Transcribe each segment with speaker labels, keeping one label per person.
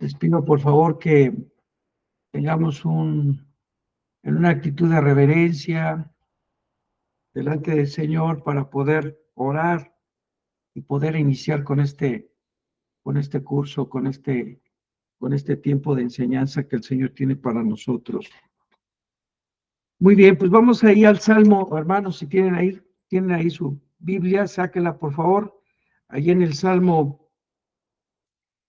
Speaker 1: Les pido por favor que tengamos en una actitud de reverencia delante del Señor para poder orar y poder iniciar con este curso, con este tiempo de enseñanza que el Señor tiene para nosotros. Muy bien, pues vamos ahí al Salmo, hermanos, si tienen ahí su Biblia, sáquenla por favor. Ahí en el Salmo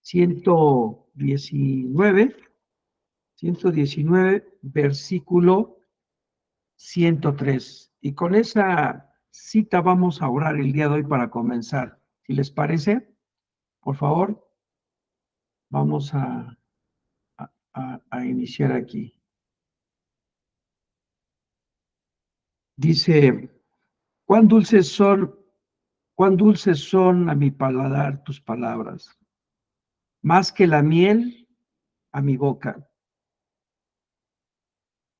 Speaker 1: 119, versículo 103. Y con esa cita vamos a orar el día de hoy para comenzar. Si les parece, por favor, vamos a iniciar aquí. Dice, cuán dulces son a mi paladar tus palabras, más que la miel a mi boca.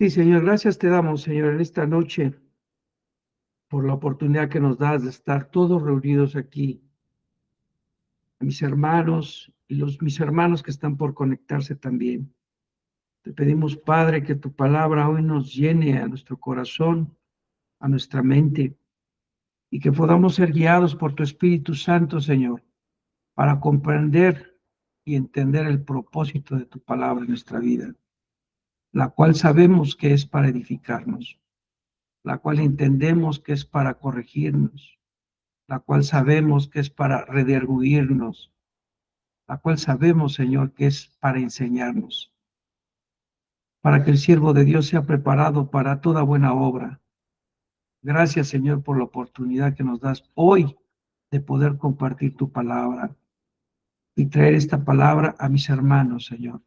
Speaker 1: Sí, Señor, gracias te damos, Señor, en esta noche por la oportunidad que nos das de estar todos reunidos aquí. A mis hermanos y mis hermanos que están por conectarse también. Te pedimos, Padre, que tu palabra hoy nos llene a nuestro corazón, a nuestra mente, y que podamos ser guiados por tu Espíritu Santo, Señor, para comprender y entender el propósito de tu palabra en nuestra vida, la cual sabemos que es para edificarnos, la cual entendemos que es para corregirnos, la cual sabemos que es para redarguirnos, la cual sabemos, Señor, que es para enseñarnos, para que el siervo de Dios sea preparado para toda buena obra. Gracias, Señor, por la oportunidad que nos das hoy de poder compartir tu palabra y traer esta palabra a mis hermanos, Señor,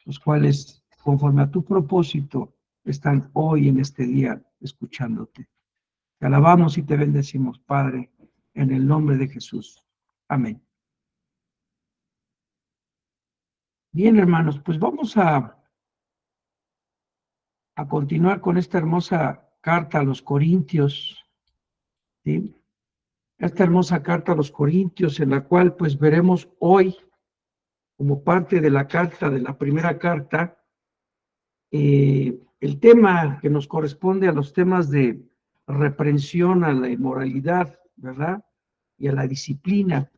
Speaker 1: los cuales, conforme a tu propósito, están hoy en este día escuchándote. Te alabamos y te bendecimos, Padre, en el nombre de Jesús. Amén. Bien, hermanos, pues vamos a continuar con esta hermosa carta a los Corintios, ¿sí? Esta hermosa carta a los Corintios, en la cual pues veremos hoy, como parte de la carta, de la primera carta, el tema que nos corresponde a los temas de reprensión a la inmoralidad, ¿verdad? Y a la disciplina.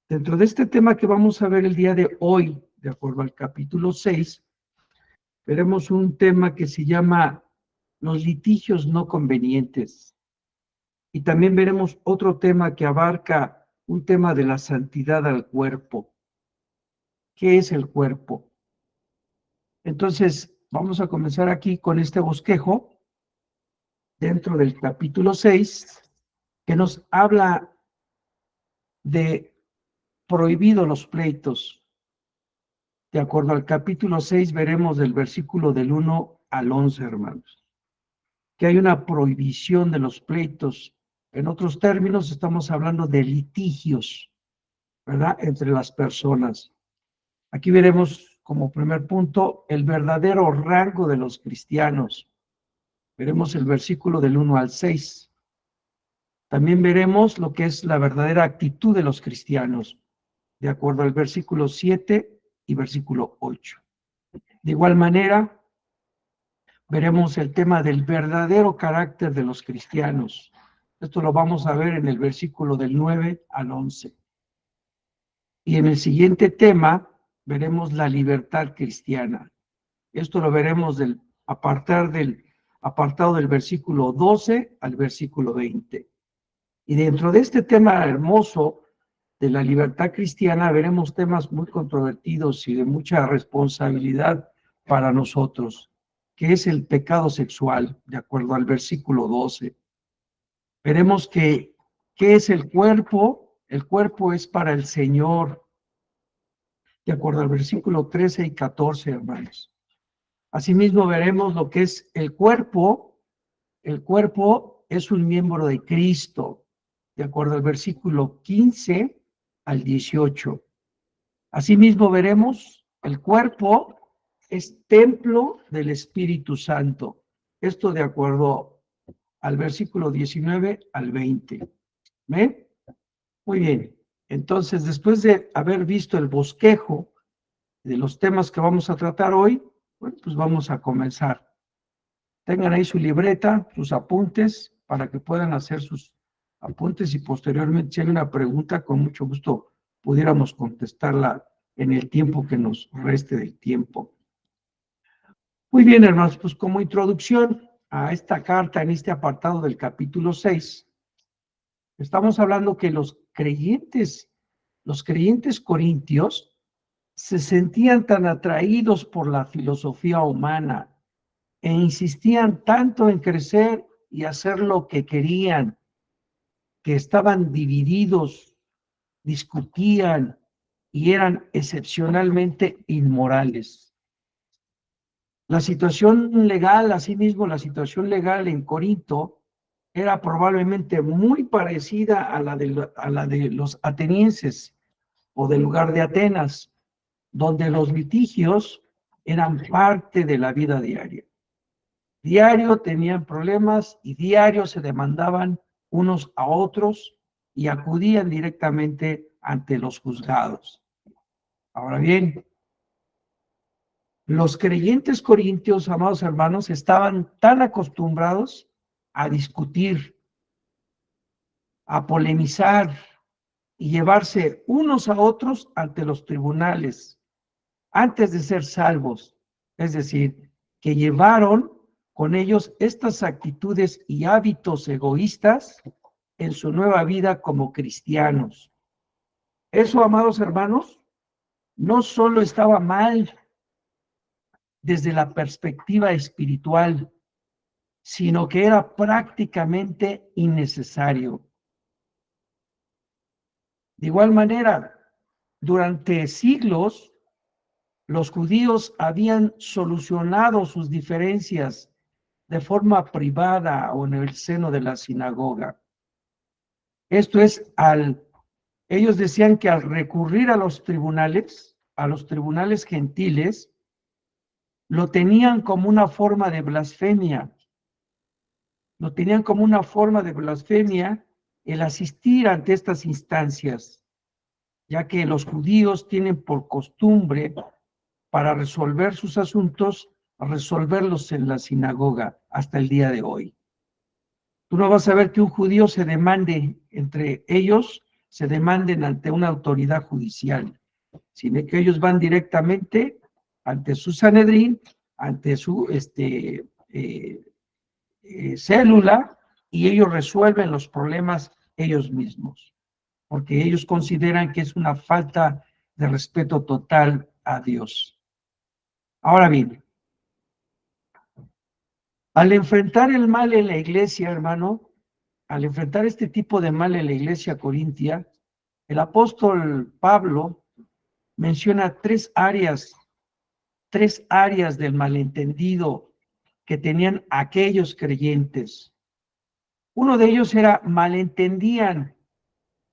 Speaker 1: Dentro de este tema que vamos a ver el día de hoy, de acuerdo al capítulo 6, veremos un tema que se llama los litigios no convenientes. Y también veremos otro tema que abarca un tema de la santidad al cuerpo. ¿Qué es el cuerpo? Entonces, vamos a comenzar aquí con este bosquejo dentro del capítulo 6, que nos habla de prohibido los pleitos. De acuerdo al capítulo 6, veremos del versículo del 1 al 11, hermanos, que hay una prohibición de los pleitos. En otros términos, estamos hablando de litigios, ¿verdad?, entre las personas. Aquí veremos como primer punto el verdadero rango de los cristianos. Veremos el versículo del 1 al 6. También veremos lo que es la verdadera actitud de los cristianos, de acuerdo al versículo 7 y versículo 8. De igual manera, veremos el tema del verdadero carácter de los cristianos. Esto lo vamos a ver en el versículo del 9 al 11. Y en el siguiente tema veremos la libertad cristiana. Esto lo veremos del apartado del versículo 12 al versículo 20. Y dentro de este tema hermoso de la libertad cristiana veremos temas muy controvertidos y de mucha responsabilidad para nosotros, que es el pecado sexual, de acuerdo al versículo 12. Veremos ¿qué es el cuerpo? El cuerpo es para el Señor, de acuerdo al versículo 13 y 14, hermanos. Asimismo veremos lo que es el cuerpo. El cuerpo es un miembro de Cristo, de acuerdo al versículo 15 al 18. Asimismo veremos el cuerpo es templo del Espíritu Santo. Esto de acuerdo al versículo 19 al 20. ¿Ven? Muy bien. Entonces, después de haber visto el bosquejo de los temas que vamos a tratar hoy, bueno, pues vamos a comenzar. Tengan ahí su libreta, sus apuntes, para que puedan hacer sus apuntes y posteriormente, si hay una pregunta, con mucho gusto pudiéramos contestarla en el tiempo que nos reste del tiempo. Muy bien, hermanos, pues como introducción a esta carta, en este apartado del capítulo 6, estamos hablando que los creyentes corintios se sentían tan atraídos por la filosofía humana e insistían tanto en crecer y hacer lo que querían, que estaban divididos, discutían y eran excepcionalmente inmorales. La situación legal, asimismo, la situación legal en Corinto era probablemente muy parecida a la de los atenienses o del lugar de Atenas, donde los litigios eran parte de la vida diaria. Diario tenían problemas y diario se demandaban unos a otros y acudían directamente ante los juzgados. Ahora bien, los creyentes corintios, amados hermanos, estaban tan acostumbrados a discutir, a polemizar y llevarse unos a otros ante los tribunales antes de ser salvos. Es decir, que llevaron con ellos estas actitudes y hábitos egoístas en su nueva vida como cristianos. Eso, amados hermanos, no solo estaba mal desde la perspectiva espiritual, sino que era prácticamente innecesario. De igual manera, durante siglos, los judíos habían solucionado sus diferencias de forma privada o en el seno de la sinagoga. Esto es, ellos decían que al recurrir a los tribunales gentiles, lo tenían como una forma de blasfemia. Lo tenían como una forma de blasfemia el asistir ante estas instancias, ya que los judíos tienen por costumbre, para resolver sus asuntos, resolverlos en la sinagoga hasta el día de hoy. Tú no vas a ver que un judío se demande entre ellos, se demanden ante una autoridad judicial, sino que ellos van directamente ante su Sanedrín, ante su célula, y ellos resuelven los problemas ellos mismos, porque ellos consideran que es una falta de respeto total a Dios. Ahora bien, al enfrentar el mal en la iglesia, hermano, al enfrentar este tipo de mal en la iglesia corintia, el apóstol Pablo menciona tres áreas del malentendido que tenían aquellos creyentes. Uno de ellos era malentendían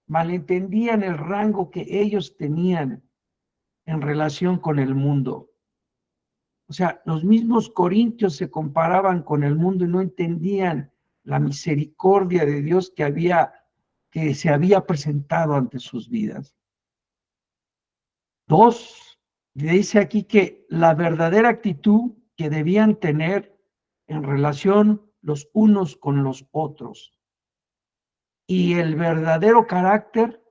Speaker 1: el rango que ellos tenían en relación con el mundo. O sea, los mismos corintios se comparaban con el mundo y no entendían la misericordia de Dios que se había presentado ante sus vidas. Dos, dice aquí que la verdadera actitud que debían tener en relación los unos con los otros y el verdadero carácter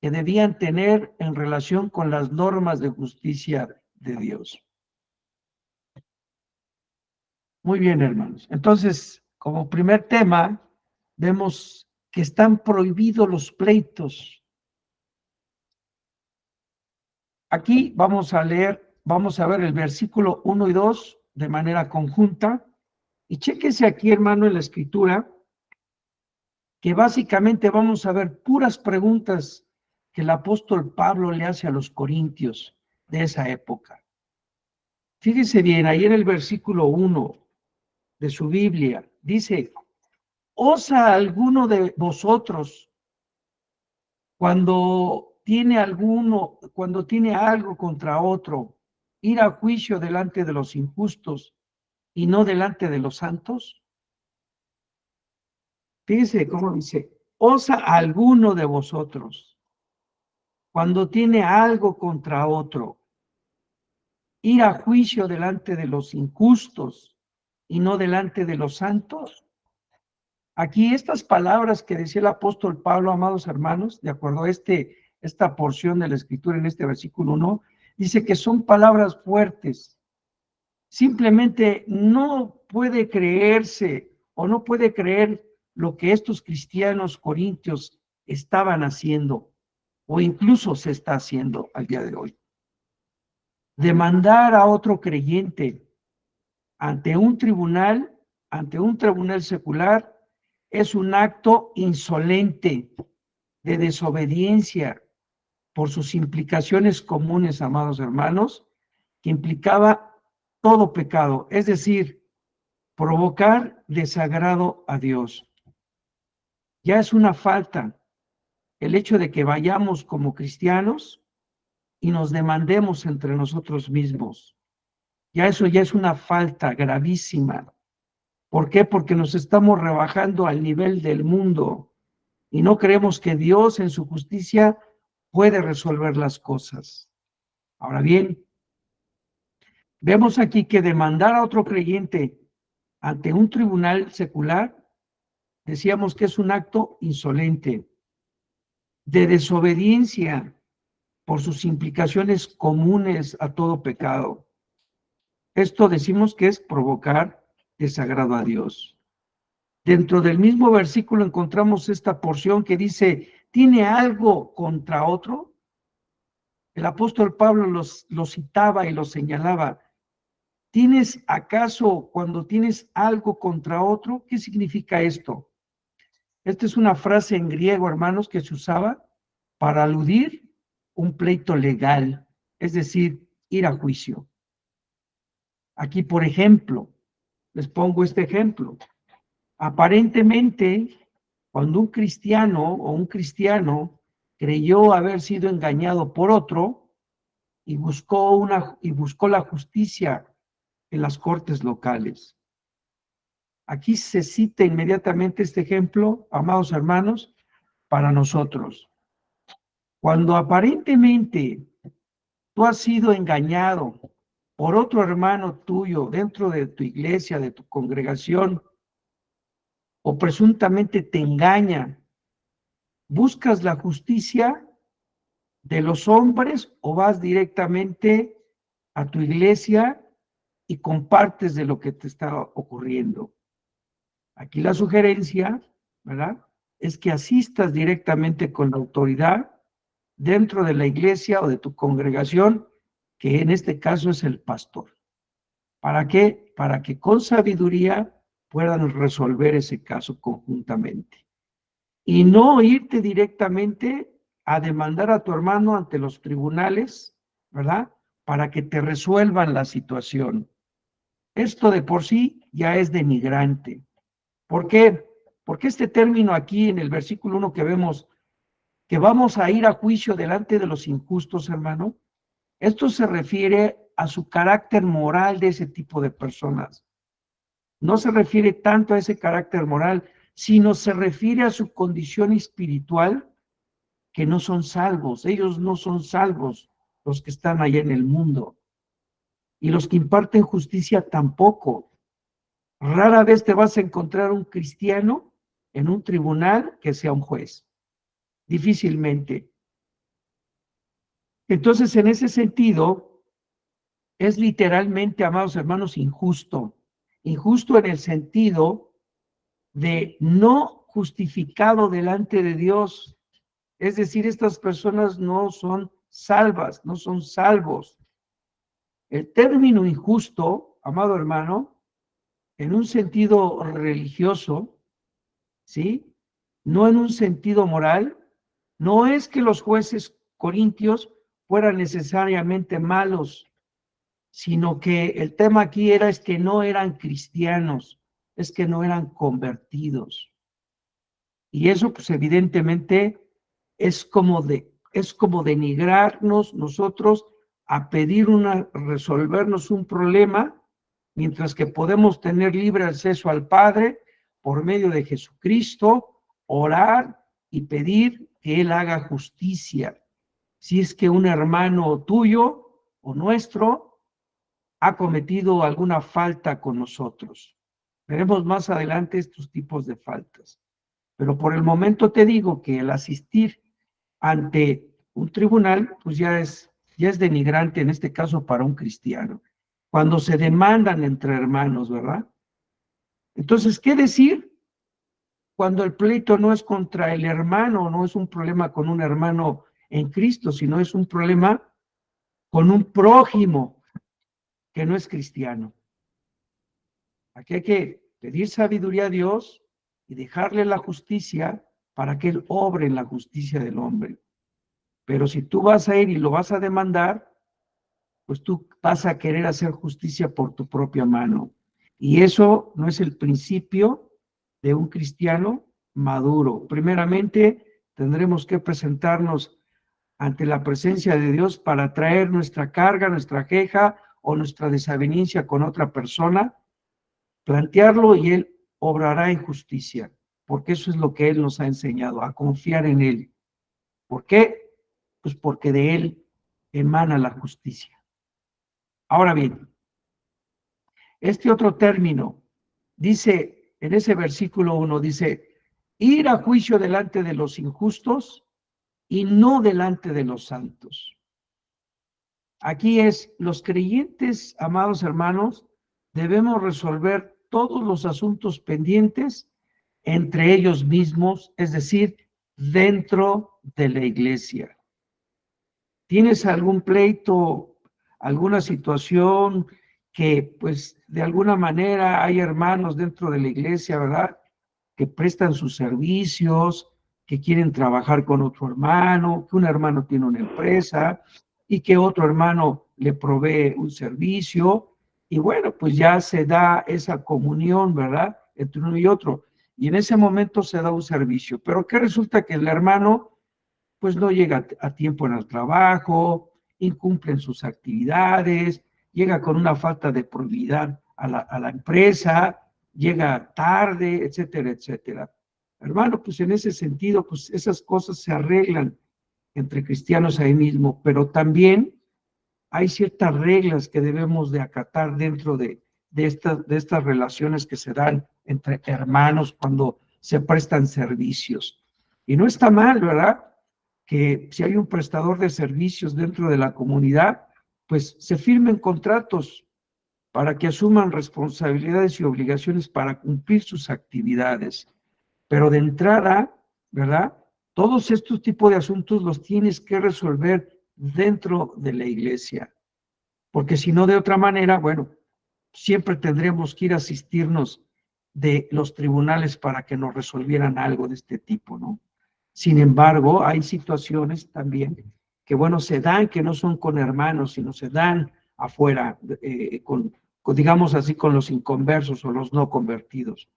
Speaker 1: que debían tener en relación con las normas de justicia de Dios. Muy bien, hermanos. Entonces, como primer tema, vemos que están prohibidos los pleitos. Aquí vamos a ver el versículo 1 y 2 de manera conjunta. Y chéquese aquí, hermano, en la escritura, que básicamente vamos a ver puras preguntas que el apóstol Pablo le hace a los corintios de esa época. Fíjese bien, ahí en el versículo 1 de su Biblia, dice: ¿osa alguno de vosotros cuando tiene algo contra otro, ir a juicio delante de los injustos y no delante de los santos? Fíjese cómo dice: ¿osa alguno de vosotros cuando tiene algo contra otro, ir a juicio delante de los injustos y no delante de los santos. Aquí estas palabras que decía el apóstol Pablo, amados hermanos, de acuerdo a esta porción de la escritura en este versículo 1, dice que son palabras fuertes. Simplemente no puede creerse o no puede creer lo que estos cristianos corintios estaban haciendo o incluso se está haciendo al día de hoy. Demandar a otro creyente ante un tribunal secular, es un acto insolente de desobediencia por sus implicaciones comunes, amados hermanos, que implicaba todo pecado, es decir, provocar desagrado a Dios. Ya es una falta el hecho de que vayamos como cristianos y nos demandemos entre nosotros mismos. Ya es una falta gravísima. ¿Por qué? Porque nos estamos rebajando al nivel del mundo y no creemos que Dios en su justicia puede resolver las cosas. Ahora bien, vemos aquí que demandar a otro creyente ante un tribunal secular, decíamos que es un acto insolente, de desobediencia por sus implicaciones comunes a todo pecado. Esto decimos que es provocar desagrado a Dios. Dentro del mismo versículo encontramos esta porción que dice, ¿tiene algo contra otro? El apóstol Pablo lo citaba y lo señalaba. ¿Tienes acaso cuando tienes algo contra otro? ¿Qué significa esto? Esta es una frase en griego, hermanos, que se usaba para aludir un pleito legal, es decir, ir a juicio. Aquí, por ejemplo, les pongo este ejemplo. Aparentemente, cuando un cristiano o un cristiano creyó haber sido engañado por otro y buscó la justicia en las cortes locales. Aquí se cita inmediatamente este ejemplo, amados hermanos, para nosotros. Cuando aparentemente tú has sido engañado por otro hermano tuyo dentro de tu iglesia, de tu congregación, o presuntamente te engaña, ¿buscas la justicia de los hombres o vas directamente a tu iglesia y compartes de lo que te está ocurriendo? Aquí la sugerencia, ¿verdad?, es que asistas directamente con la autoridad dentro de la iglesia o de tu congregación, que en este caso es el pastor. ¿Para qué? Para que con sabiduría puedan resolver ese caso conjuntamente. Y no irte directamente a demandar a tu hermano ante los tribunales, ¿verdad?, para que te resuelvan la situación. Esto de por sí ya es denigrante. ¿Por qué? Porque este término aquí en el versículo 1 que vemos, que vamos a ir a juicio delante de los injustos, hermano, esto se refiere a su carácter moral de ese tipo de personas. No se refiere tanto a ese carácter moral, sino se refiere a su condición espiritual, que no son salvos. Ellos no son salvos, los que están allá en el mundo. Y los que imparten justicia tampoco. Rara vez te vas a encontrar un cristiano en un tribunal que sea un juez. Difícilmente. Entonces, en ese sentido, es literalmente, amados hermanos, injusto. Injusto en el sentido de no justificado delante de Dios. Es decir, estas personas no son salvas, no son salvos. El término injusto, amado hermano, en un sentido religioso, ¿sí?, no en un sentido moral, no es que los jueces corintios fueran necesariamente malos, sino que el tema aquí es que no eran cristianos, es que no eran convertidos. Y eso, pues evidentemente, es como denigrarnos nosotros a pedir resolvernos un problema, mientras que podemos tener libre acceso al Padre por medio de Jesucristo, orar y pedir que Él haga justicia. Si es que un hermano tuyo o nuestro ha cometido alguna falta con nosotros. Veremos más adelante estos tipos de faltas. Pero por el momento te digo que el asistir ante un tribunal, pues ya es denigrante en este caso para un cristiano. Cuando se demandan entre hermanos, ¿verdad? Entonces, ¿qué decir cuando el pleito no es contra el hermano, no es un problema con un hermano en Cristo, sino es un problema con un prójimo que no es cristiano? Aquí hay que pedir sabiduría a Dios y dejarle la justicia para que Él obre en la justicia del hombre. Pero si tú vas a ir y lo vas a demandar, pues tú vas a querer hacer justicia por tu propia mano. Y eso no es el principio de un cristiano maduro. Primeramente, tendremos que presentarnos ante la presencia de Dios para traer nuestra carga, nuestra queja o nuestra desaveniencia con otra persona, plantearlo y Él obrará en justicia, porque eso es lo que Él nos ha enseñado, a confiar en Él. ¿Por qué? Pues porque de Él emana la justicia. Ahora bien, este otro término dice, en ese versículo 1, dice, ir a juicio delante de los injustos y no delante de los santos. Aquí es, los creyentes, amados hermanos, debemos resolver todos los asuntos pendientes entre ellos mismos, es decir, dentro de la iglesia. ¿Tienes algún pleito, alguna situación que, pues, de alguna manera hay hermanos dentro de la iglesia, ¿verdad? Que prestan sus servicios, que quieren trabajar con otro hermano, que un hermano tiene una empresa y que otro hermano le provee un servicio. Y bueno, pues ya se da esa comunión, ¿verdad? Entre uno y otro. Y en ese momento se da un servicio. Pero ¿qué resulta? Que el hermano pues no llega a tiempo en el trabajo, incumple en sus actividades, llega con una falta de probidad a la empresa, llega tarde, etcétera, etcétera. Hermano, pues en ese sentido, pues esas cosas se arreglan entre cristianos ahí mismo, pero también hay ciertas reglas que debemos de acatar dentro de estas relaciones que se dan entre hermanos cuando se prestan servicios. Y no está mal, ¿verdad? Que si hay un prestador de servicios dentro de la comunidad, pues se firmen contratos para que asuman responsabilidades y obligaciones para cumplir sus actividades. Pero de entrada, ¿verdad? Todos estos tipos de asuntos los tienes que resolver dentro de la iglesia, porque si no, de otra manera, bueno, siempre tendremos que ir a asistirnos de los tribunales para que nos resolvieran algo de este tipo, ¿no? Sin embargo, hay situaciones también que, bueno, se dan, que no son con hermanos, sino se dan afuera, digamos así, con los inconversos o los no convertidos.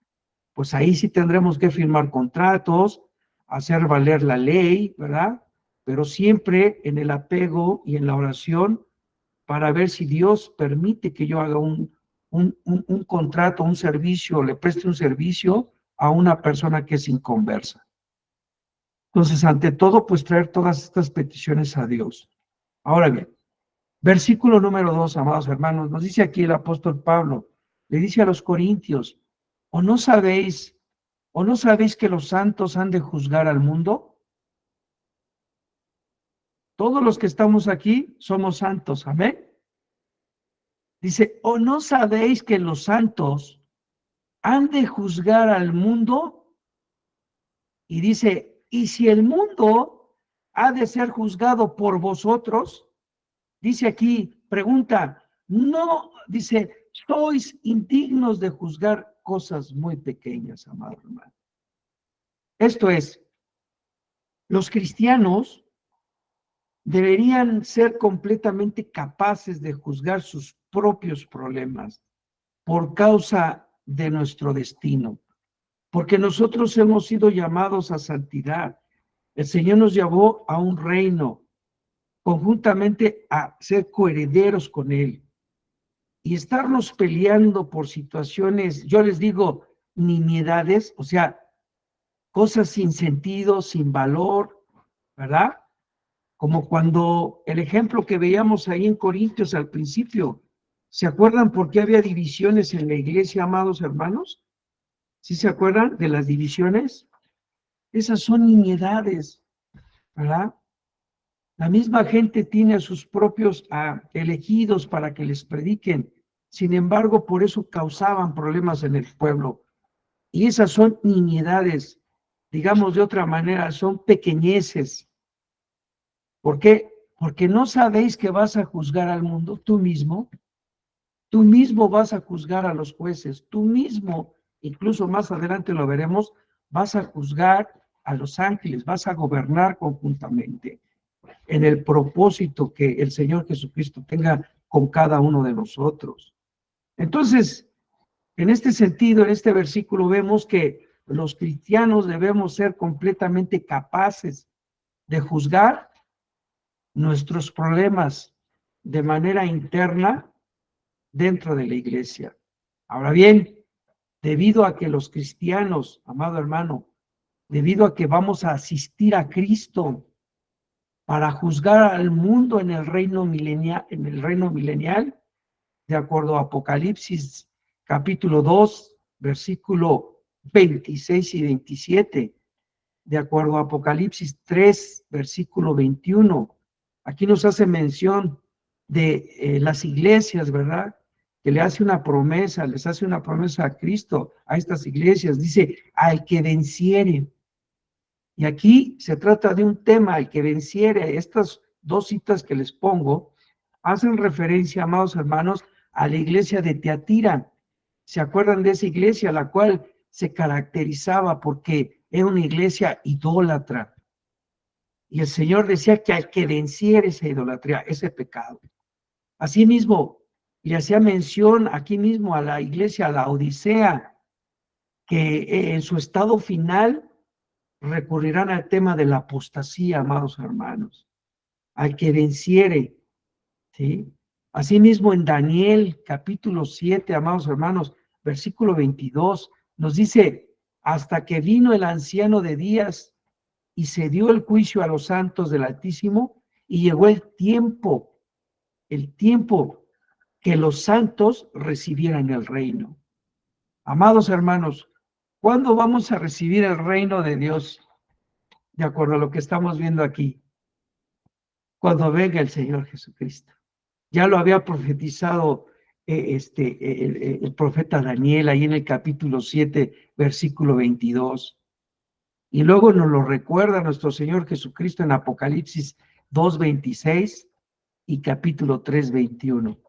Speaker 1: Pues ahí sí tendremos que firmar contratos, hacer valer la ley, ¿verdad? Pero siempre en el apego y en la oración para ver si Dios permite que yo haga un contrato, un servicio, le preste un servicio a una persona que es inconversa. Entonces, ante todo, pues traer todas estas peticiones a Dios. Ahora bien, versículo número 2, amados hermanos, nos dice aquí el apóstol Pablo, le dice a los corintios, o no sabéis que los santos han de juzgar al mundo? Todos los que estamos aquí somos santos, amén. Dice, ¿o no sabéis que los santos han de juzgar al mundo? Y dice, ¿y si el mundo ha de ser juzgado por vosotros? Dice aquí, pregunta, no, dice, sois indignos de juzgar cosas muy pequeñas, amado hermano. Esto es, los cristianos deberían ser completamente capaces de juzgar sus propios problemas por causa de nuestro destino, porque nosotros hemos sido llamados a santidad. El Señor nos llamó a un reino, conjuntamente a ser coherederos con Él. Y estarnos peleando por situaciones, yo les digo, nimiedades, o sea, cosas sin sentido, sin valor, ¿verdad? Como cuando el ejemplo que veíamos ahí en Corintios al principio, ¿Se acuerdan por qué había divisiones en la iglesia, amados hermanos? ¿Sí se acuerdan de las divisiones? Esas son nimiedades, ¿verdad? La misma gente tiene a sus propios elegidos para que les prediquen. Sin embargo, por eso causaban problemas en el pueblo. Y esas son nimiedades, digamos de otra manera, son pequeñeces. ¿Por qué? Porque no sabéis que vas a juzgar al mundo tú mismo. Tú mismo vas a juzgar a los jueces. Tú mismo, incluso más adelante lo veremos, vas a juzgar a los ángeles, vas a gobernar conjuntamente en el propósito que el Señor Jesucristo tenga con cada uno de nosotros. Entonces, en este sentido, en este versículo vemos que los cristianos debemos ser completamente capaces de juzgar nuestros problemas de manera interna dentro de la iglesia. Ahora bien, debido a que los cristianos, amado hermano, debido a que vamos a asistir a Cristo para juzgar al mundo en el reino milenial, de acuerdo a Apocalipsis capítulo 2, versículo 26 y 27, de acuerdo a Apocalipsis 3, versículo 21. Aquí nos hace mención de las iglesias, ¿verdad? Que le hace una promesa, les hace una promesa a Cristo, a estas iglesias. Dice, al que venciere. Y aquí se trata de un tema, al que venciere. Estas dos citas que les pongo hacen referencia, amados hermanos, a la iglesia de Teatira. ¿Se acuerdan de esa iglesia, la cual se caracterizaba porque era una iglesia idólatra? Y el Señor decía que al que venciera esa idolatría, ese pecado. Asimismo, le hacía mención aquí mismo a la iglesia, a la Odisea, que en su estado final recurrirán al tema de la apostasía, amados hermanos, al que venciere, ¿sí? Asimismo, en Daniel capítulo 7, amados hermanos, versículo 22, nos dice, hasta que vino el anciano de días y se dio el juicio a los santos del Altísimo, y llegó el tiempo que los santos recibieran el reino. Amados hermanos, ¿cuándo vamos a recibir el reino de Dios? De acuerdo a lo que estamos viendo aquí, cuando venga el Señor Jesucristo. Ya lo había profetizado el profeta Daniel ahí en el capítulo 7, versículo 22. Y luego nos lo recuerda nuestro Señor Jesucristo en Apocalipsis 2:26 y capítulo 3:21.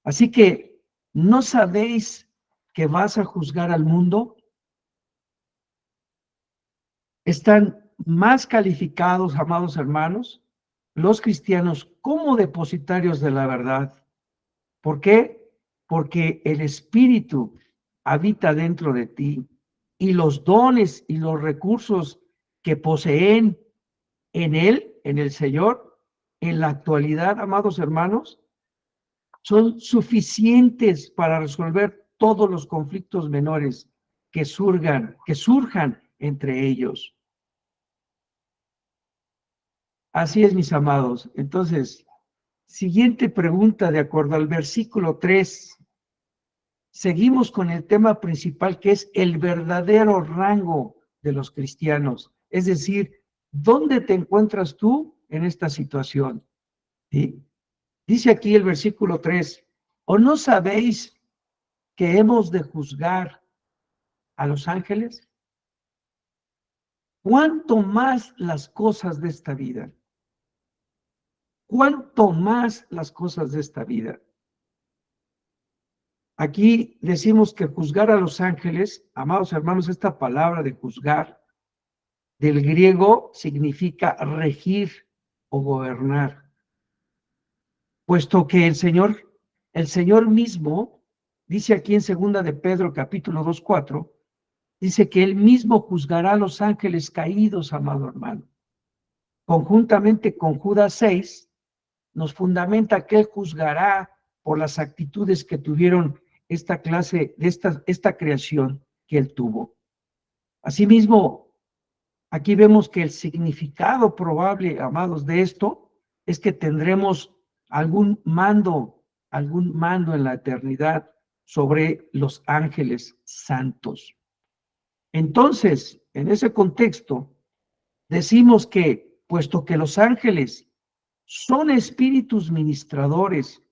Speaker 1: Así que, ¿no sabéis que vas a juzgar al mundo? Están más calificados, amados hermanos, los cristianos como depositarios de la verdad. ¿Por qué? Porque el Espíritu habita dentro de ti y los dones y los recursos que poseen en Él, en el Señor, en la actualidad, amados hermanos, son suficientes para resolver todos los conflictos menores que surjan entre ellos. Así es, mis amados. Entonces, siguiente pregunta, de acuerdo al versículo 3. Seguimos con el tema principal, que es el verdadero rango de los cristianos. Es decir, ¿dónde te encuentras tú en esta situación? ¿Sí? Dice aquí el versículo 3, ¿o no sabéis que hemos de juzgar a los ángeles? ¿Cuánto más las cosas de esta vida? ¿Cuánto más las cosas de esta vida? Aquí decimos que juzgar a los ángeles, amados hermanos, esta palabra de juzgar del griego significa regir o gobernar, puesto que el Señor mismo, dice aquí en segunda de Pedro capítulo 2:4, dice que él mismo juzgará a los ángeles caídos, amado hermano. Conjuntamente con Judas 6, nos fundamenta que él juzgará por las actitudes que tuvieron esta clase, de esta creación que él tuvo. Asimismo, aquí vemos que el significado probable, amados, de esto es que tendremos algún mando algún mando en la eternidad sobre los ángeles santos. Entonces, en ese contexto, decimos que, puesto que los ángeles son espíritus ministradores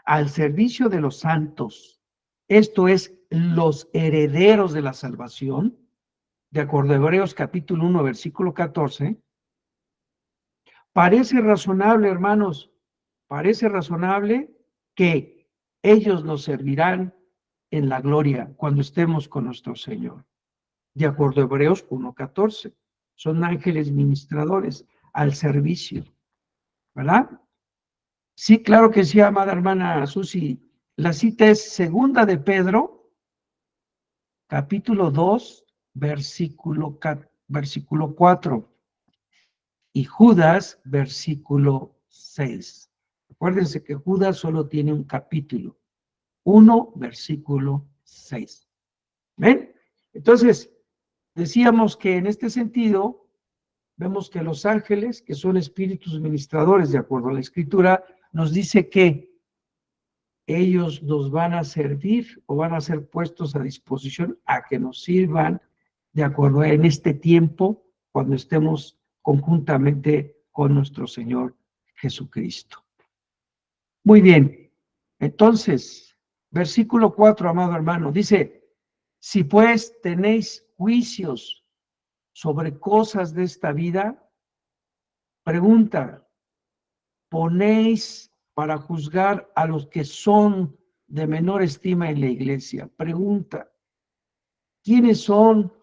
Speaker 1: al servicio de los santos, esto es, los herederos de la salvación, de acuerdo a Hebreos capítulo 1, versículo 14, parece razonable, hermanos, parece razonable que ellos nos servirán en la gloria cuando estemos con nuestro Señor. De acuerdo a Hebreos 1:14, son ángeles ministradores al servicio, ¿verdad? Sí, claro que sí, amada hermana Susi. La cita es segunda de Pedro, capítulo 2, versículo 4, y Judas, versículo 6. Acuérdense que Judas solo tiene un capítulo, 1, versículo 6. ¿Ven? Entonces, decíamos que en este sentido, vemos que los ángeles, que son espíritus ministradores, de acuerdo a la Escritura, nos dice que ellos nos van a servir o van a ser puestos a disposición a que nos sirvan de acuerdo a en este tiempo cuando estemos conjuntamente con nuestro Señor Jesucristo. Muy bien, entonces, versículo 4, amado hermano, dice, si pues tenéis juicios sobre cosas de esta vida, pregunta, ¿ponéis para juzgar a los que son de menor estima en la iglesia? Pregunta, ¿quiénes son?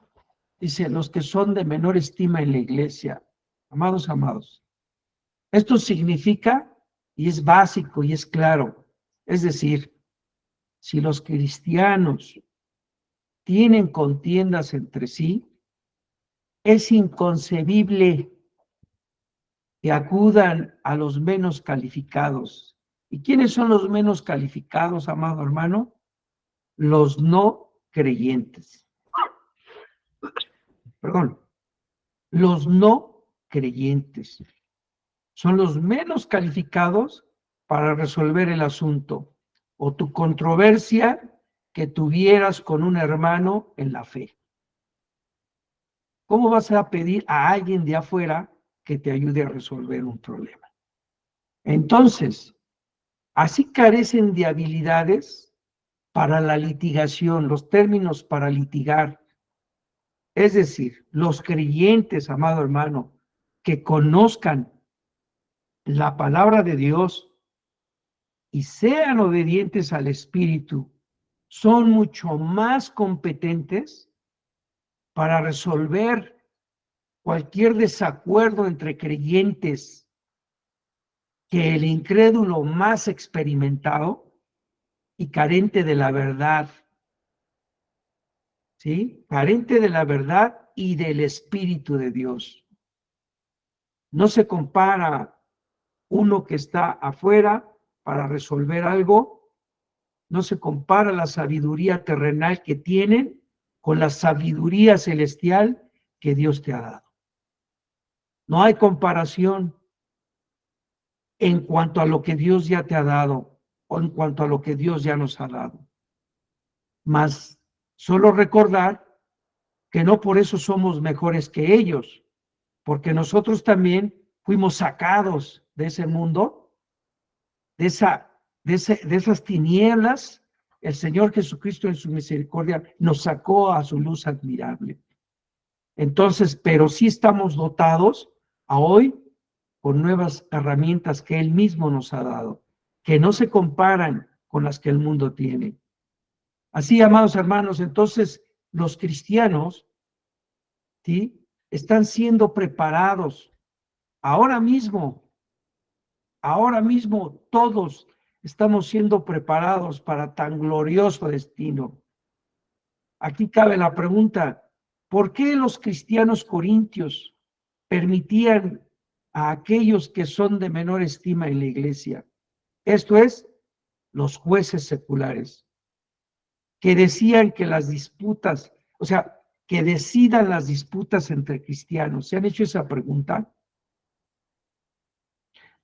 Speaker 1: Dice, los que son de menor estima en la iglesia. Amados, esto significa, y es básico y es claro, es decir, si los cristianos tienen contiendas entre sí, es inconcebible que acudan a los menos calificados. ¿Y quiénes son los menos calificados, amado hermano? Los no creyentes. Perdón, los no creyentes son los menos calificados para resolver el asunto o tu controversia que tuvieras con un hermano en la fe. ¿Cómo vas a pedir a alguien de afuera que te ayude a resolver un problema? Entonces, así carecen de habilidades para la litigación, los términos para litigar. Es decir, los creyentes, amado hermano, que conozcan la palabra de Dios y sean obedientes al Espíritu, son mucho más competentes para resolver cualquier desacuerdo entre creyentes que el incrédulo más experimentado y carente de la verdad, ¿sí? Carente de la verdad y del Espíritu de Dios. No se compara uno que está afuera para resolver algo, no se compara la sabiduría terrenal que tienen con la sabiduría celestial que Dios te ha dado. No hay comparación en cuanto a lo que Dios ya te ha dado o en cuanto a lo que Dios ya nos ha dado. Mas solo recordar que no por eso somos mejores que ellos, porque nosotros también fuimos sacados de ese mundo, de esas tinieblas. El Señor Jesucristo en su misericordia nos sacó a su luz admirable. Entonces, pero sí estamos dotados a hoy con nuevas herramientas que Él mismo nos ha dado, que no se comparan con las que el mundo tiene. Así, amados hermanos, entonces los cristianos, ¿sí?, están siendo preparados ahora mismo todos estamos siendo preparados para tan glorioso destino. Aquí cabe la pregunta, ¿por qué los cristianos corintios permitían a aquellos que son de menor estima en la iglesia? Esto es, los jueces seculares, que decían que las disputas, o sea, que decidan las disputas entre cristianos. ¿Se han hecho esa pregunta?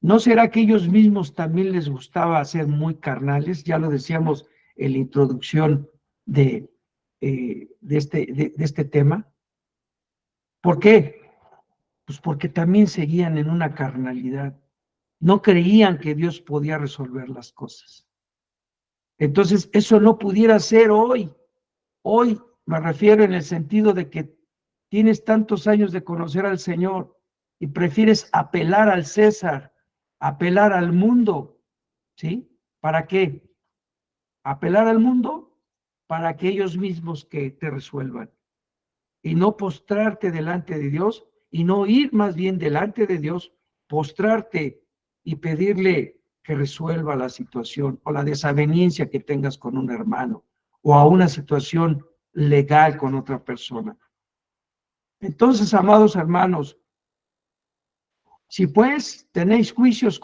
Speaker 1: ¿No será que ellos mismos también les gustaba ser muy carnales? Ya lo decíamos en la introducción de este tema. ¿Por qué? Pues porque también seguían en una carnalidad. No creían que Dios podía resolver las cosas. Entonces, eso no pudiera ser hoy. Hoy me refiero en el sentido de que tienes tantos años de conocer al Señor y prefieres apelar al César, apelar al mundo, ¿sí? ¿Para qué? Apelar al mundo para que ellos mismos que te resuelvan y no postrarte delante de Dios y no ir más bien delante de Dios, postrarte y pedirle que resuelva la situación o la desaveniencia que tengas con un hermano o a una situación legal con otra persona. Entonces, amados hermanos, si pues tenéis juicios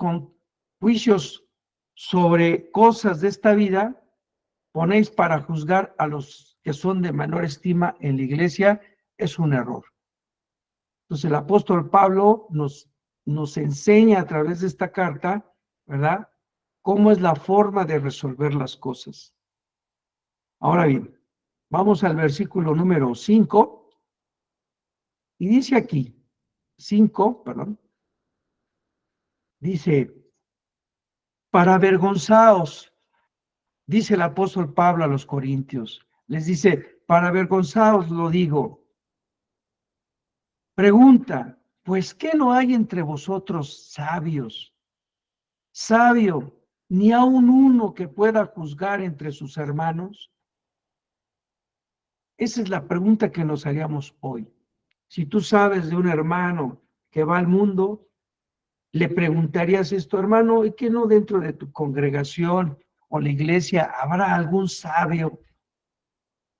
Speaker 1: sobre cosas de esta vida, ponéis para juzgar a los que son de menor estima en la iglesia, es un error. Entonces el apóstol Pablo nos enseña a través de esta carta, ¿verdad? Cómo es la forma de resolver las cosas. Ahora bien, vamos al versículo número 5 y dice aquí, 5, perdón, dice, para avergonzaos, dice el apóstol Pablo a los corintios, les dice, para avergonzaos lo digo. Pregunta, pues ¿qué no hay entre vosotros sabios? Sabio, ni aun uno que pueda juzgar entre sus hermanos. Esa es la pregunta que nos haríamos hoy. Si tú sabes de un hermano que va al mundo, le preguntarías esto, hermano, ¿y qué no dentro de tu congregación o la iglesia habrá algún sabio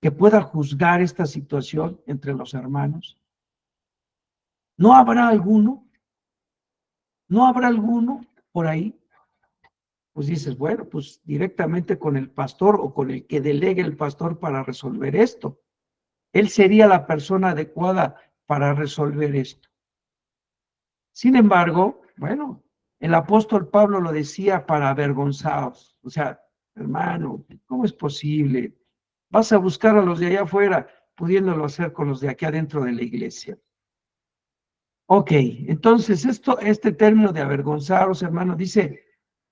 Speaker 1: que pueda juzgar esta situación entre los hermanos? ¿No habrá alguno? ¿No habrá alguno por ahí? Pues dices, bueno, pues directamente con el pastor o con el que delegue el pastor para resolver esto. Él sería la persona adecuada para resolver esto. Sin embargo, bueno, el apóstol Pablo lo decía para avergonzados. O sea, hermano, ¿cómo es posible? Vas a buscar a los de allá afuera, pudiéndolo hacer con los de aquí adentro de la iglesia. Ok, entonces este término de avergonzados, hermano, dice,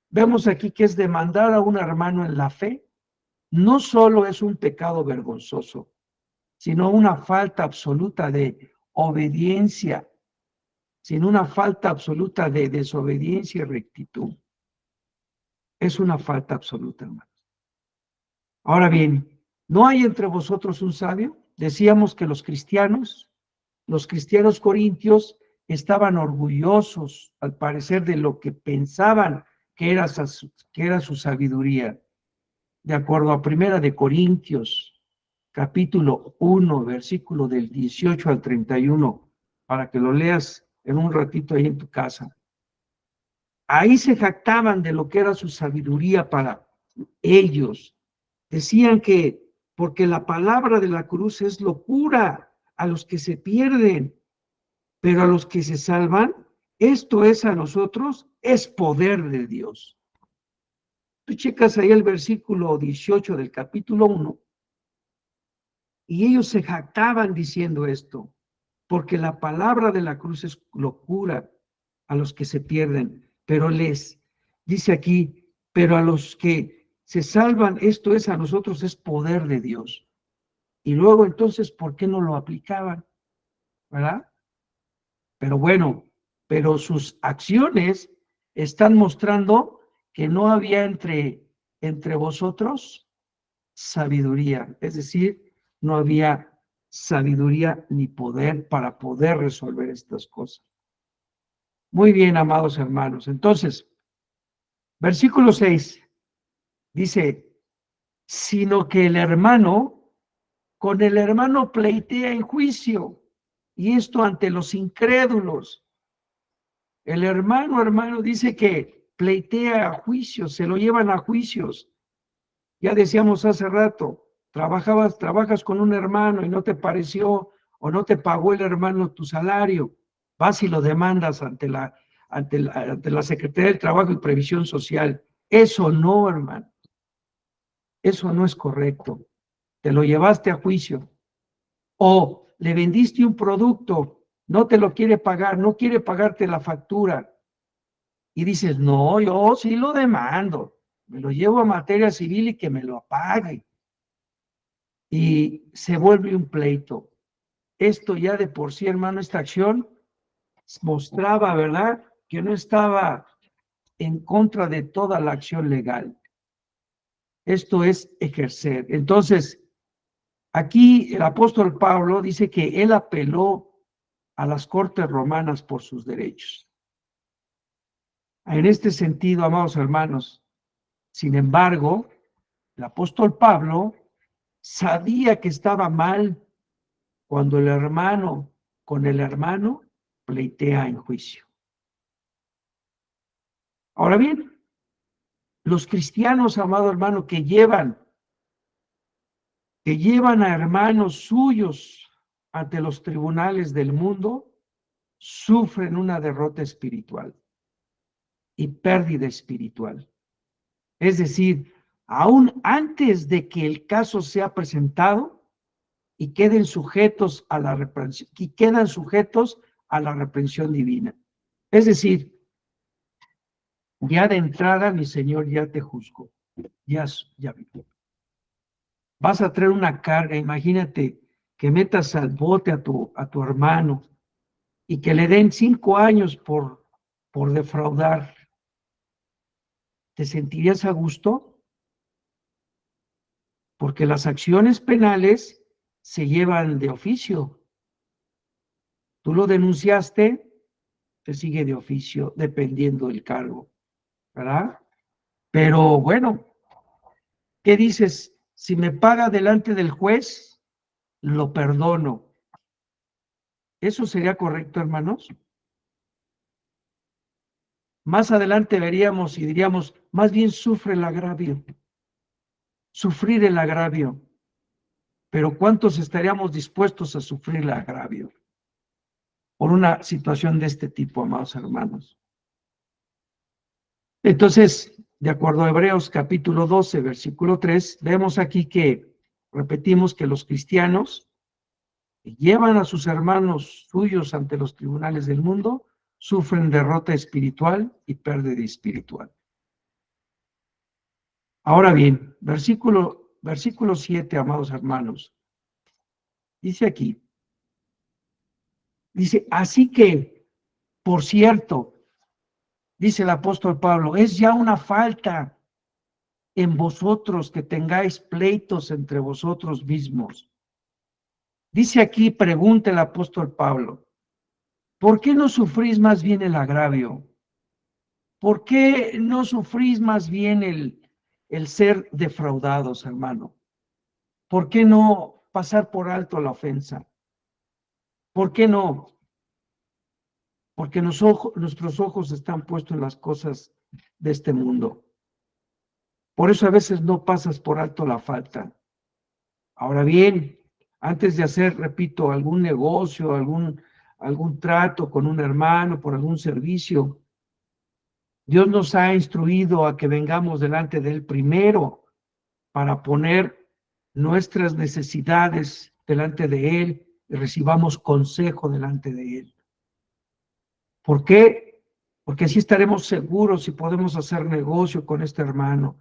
Speaker 1: vemos aquí que es demandar a un hermano en la fe, no solo es un pecado vergonzoso, sino una falta absoluta de obediencia, sino una falta absoluta de desobediencia y rectitud. Es una falta absoluta, hermanos. Ahora bien, ¿no hay entre vosotros un sabio? Decíamos que los cristianos corintios estaban orgullosos, al parecer, de lo que pensaban que era su sabiduría. De acuerdo a Primera de Corintios, capítulo 1, versículo del 18 al 31, para que lo leas en un ratito ahí en tu casa. Ahí se jactaban de lo que era su sabiduría para ellos. Decían que porque la palabra de la cruz es locura a los que se pierden, pero a los que se salvan, esto es a nosotros, es poder de Dios. Tú checas ahí el versículo 18 del capítulo 1, y ellos se jactaban diciendo esto, porque la palabra de la cruz es locura a los que se pierden, pero dice aquí, pero a los que se salvan, esto es a nosotros, es poder de Dios. Y luego entonces, ¿por qué no lo aplicaban? ¿Verdad? Pero bueno, pero sus acciones están mostrando que no había entre vosotros sabiduría, es decir, no había sabiduría ni poder para poder resolver estas cosas. Muy bien, amados hermanos. Entonces, versículo 6 dice, sino que el hermano, con el hermano pleitea en juicio, y esto ante los incrédulos. El hermano, dice que pleitea a juicios, se lo llevan a juicios. Ya decíamos hace rato, trabajas con un hermano y no te pareció o no te pagó el hermano tu salario, vas y lo demandas ante la Secretaría del Trabajo y Previsión Social. Eso no, hermano. Eso no es correcto. Te lo llevaste a juicio. O le vendiste un producto, no te lo quiere pagar, no quiere pagarte la factura. Y dices, no, yo sí lo demando. Me lo llevo a materia civil y que me lo pague. Y se vuelve un pleito. Esto ya de por sí, hermano, esta acción mostraba, ¿verdad?, que no estaba en contra de toda la acción legal. Esto es ejercer. Entonces, aquí el apóstol Pablo dice que él apeló a las cortes romanas por sus derechos. En este sentido, amados hermanos, sin embargo, el apóstol Pablo sabía que estaba mal cuando el hermano con el hermano pleitea en juicio. Ahora bien, los cristianos, amado hermano, que llevan a hermanos suyos ante los tribunales del mundo, sufren una derrota espiritual y pérdida espiritual. Es decir, aún antes de que el caso sea presentado y queden sujetos a la reprensión, divina. Es decir, ya de entrada mi Señor ya te juzgó, ya vi. Vas a traer una carga, imagínate que metas al bote a tu hermano y que le den 5 años por defraudar. ¿Te sentirías a gusto? Porque las acciones penales se llevan de oficio. Tú lo denunciaste, te sigue de oficio, dependiendo del cargo, ¿verdad? Pero bueno, ¿qué dices? Si me paga delante del juez, lo perdono. ¿Eso sería correcto, hermanos? Más adelante veríamos y diríamos, más bien sufre el agravio. Sufrir el agravio. Pero ¿cuántos estaríamos dispuestos a sufrir el agravio por una situación de este tipo, amados hermanos? Entonces, de acuerdo a Hebreos capítulo 12, versículo 3, vemos aquí que repetimos que los cristianos que llevan a sus hermanos suyos ante los tribunales del mundo sufren derrota espiritual y pérdida espiritual. Ahora bien, versículo 7, amados hermanos, dice aquí, dice, así que, por cierto, dice el apóstol Pablo, es ya una falta en vosotros que tengáis pleitos entre vosotros mismos. Dice aquí, pregunta el apóstol Pablo, ¿por qué no sufrís más bien el agravio? ¿Por qué no sufrís más bien el ser defraudados, hermano? ¿Por qué no pasar por alto la ofensa? ¿Por qué no? Porque nuestros ojos están puestos en las cosas de este mundo. Por eso a veces no pasas por alto la falta. Ahora bien, antes de hacer, repito, algún negocio, algún trato con un hermano por algún servicio, Dios nos ha instruido a que vengamos delante de Él primero para poner nuestras necesidades delante de Él y recibamos consejo delante de Él. ¿Por qué? Porque así estaremos seguros si podemos hacer negocio con este hermano,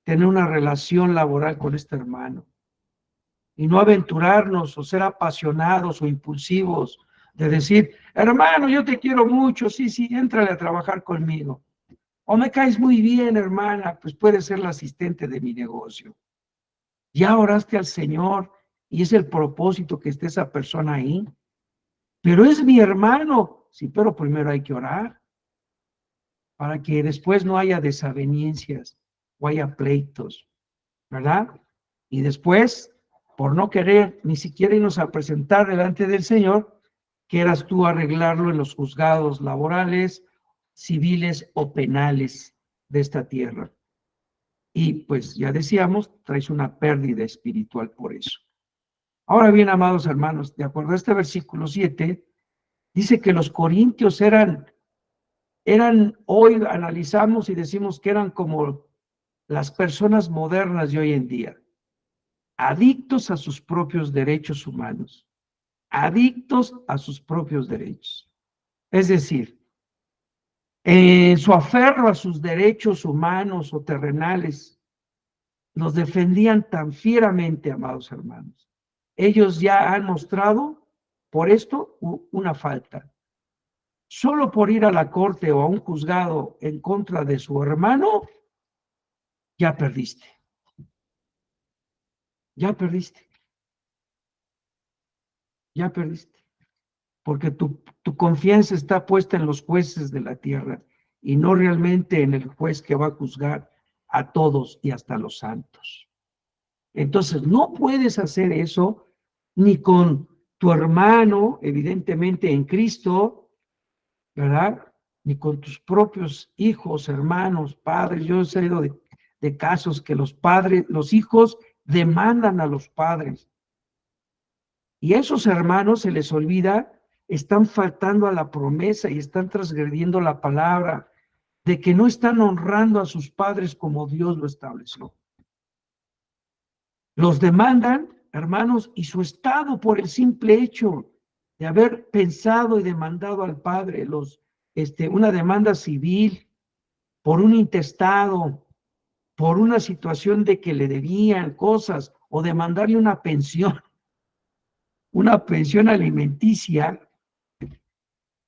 Speaker 1: tener una relación laboral con este hermano y no aventurarnos o ser apasionados o impulsivos de decir, hermano, yo te quiero mucho, sí, éntrale a trabajar conmigo. O me caes muy bien, hermana, pues puedes ser la asistente de mi negocio. Ya oraste al Señor y es el propósito que esté esa persona ahí. Pero es mi hermano. Sí, pero primero hay que orar para que después no haya desavenencias o haya pleitos, ¿verdad? Y después, por no querer ni siquiera irnos a presentar delante del Señor, quieras tú arreglarlo en los juzgados laborales, civiles o penales de esta tierra. Y pues ya decíamos, traes una pérdida espiritual por eso. Ahora bien, amados hermanos, de acuerdo a este versículo 7, Dice que los corintios hoy analizamos y decimos que eran como las personas modernas de hoy en día, adictos a sus propios derechos humanos, adictos a sus propios derechos. Es decir, en su aferro a sus derechos humanos o terrenales, los defendían tan fieramente, amados hermanos. Ellos ya han mostrado por esto una falta. Solo por ir a la corte o a un juzgado en contra de su hermano, ya perdiste. Ya perdiste. Ya perdiste. Porque tu confianza está puesta en los jueces de la tierra y no realmente en el juez que va a juzgar a todos y hasta los santos. Entonces, no puedes hacer eso ni con tu hermano, evidentemente en Cristo, ¿verdad? Ni con tus propios hijos, hermanos, padres. Yo he sabido de casos que los padres, los hijos demandan a los padres. Y esos hermanos se les olvida, están faltando a la promesa y están transgrediendo la palabra de que no están honrando a sus padres como Dios lo estableció. Los demandan, hermanos, y su estado por el simple hecho de haber pensado y demandado al padre, una demanda civil por un intestado, por una situación de que le debían cosas o demandarle una pensión alimenticia,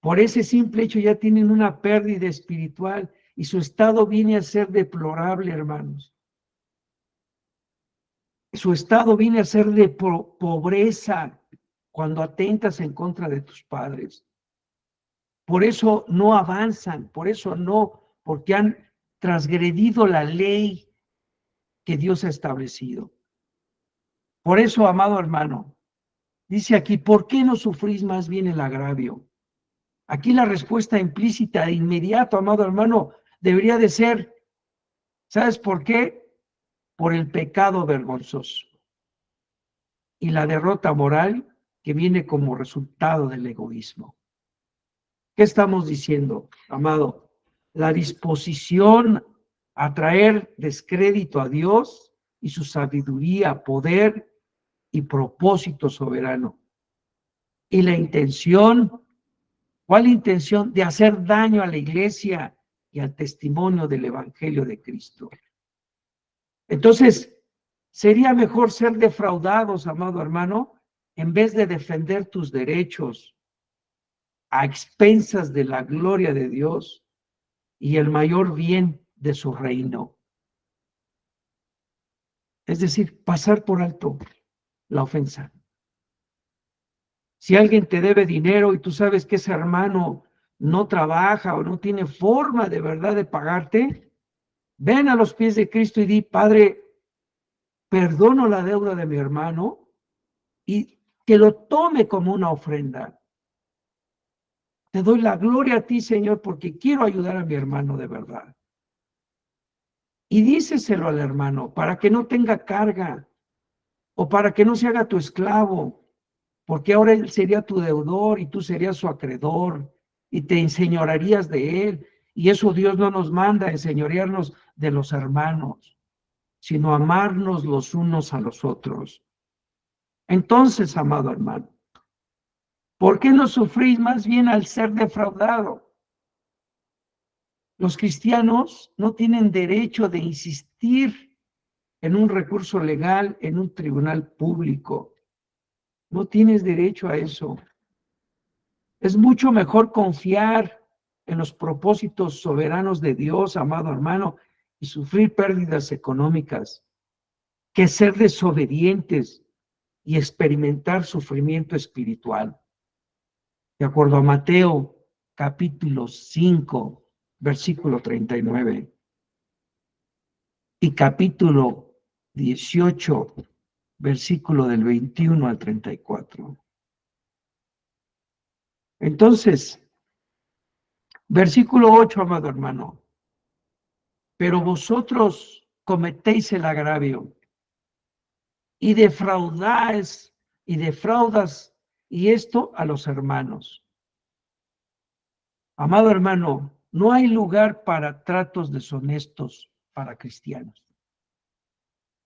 Speaker 1: por ese simple hecho ya tienen una pérdida espiritual y su estado viene a ser deplorable, hermanos. Su estado viene a ser de pobreza cuando atentas en contra de tus padres. Por eso no avanzan, por eso no, porque han transgredido la ley que Dios ha establecido. Por eso, amado hermano, dice aquí, ¿por qué no sufrís más bien el agravio? Aquí la respuesta implícita de inmediato, amado hermano, debería de ser, ¿sabes por qué? Por el pecado vergonzoso y la derrota moral que viene como resultado del egoísmo. ¿Qué estamos diciendo, amado? La disposición a traer descrédito a Dios y su sabiduría, poder y propósito soberano. Y la intención, ¿cuál intención? De hacer daño a la iglesia y al testimonio del Evangelio de Cristo. Entonces, sería mejor ser defraudados, amado hermano, en vez de defender tus derechos a expensas de la gloria de Dios y el mayor bien de su reino. Es decir, pasar por alto la ofensa. Si alguien te debe dinero y tú sabes que ese hermano no trabaja o no tiene forma de verdad de pagarte, ven a los pies de Cristo y di, Padre, perdono la deuda de mi hermano y que lo tome como una ofrenda. Te doy la gloria a ti, Señor, porque quiero ayudar a mi hermano de verdad. Y díceselo al hermano para que no tenga carga o para que no se haga tu esclavo, porque ahora él sería tu deudor y tú serías su acreedor y te enseñorearías de él. Y eso Dios no nos manda, enseñorearnos de los hermanos, sino amarnos los unos a los otros. Entonces, amado hermano, ¿por qué no sufrís más bien al ser defraudado? Los cristianos no tienen derecho de insistir en un recurso legal en un tribunal público. No tienes derecho a eso. Es mucho mejor confiar en los propósitos soberanos de Dios, amado hermano, y sufrir pérdidas económicas, que ser desobedientes y experimentar sufrimiento espiritual. De acuerdo a Mateo capítulo 5, versículo 39, y capítulo 18, versículo del 21 al 34. Entonces, versículo 8, amado hermano, pero vosotros cometéis el agravio y defraudas, y esto a los hermanos. Amado hermano, no hay lugar para tratos deshonestos para cristianos.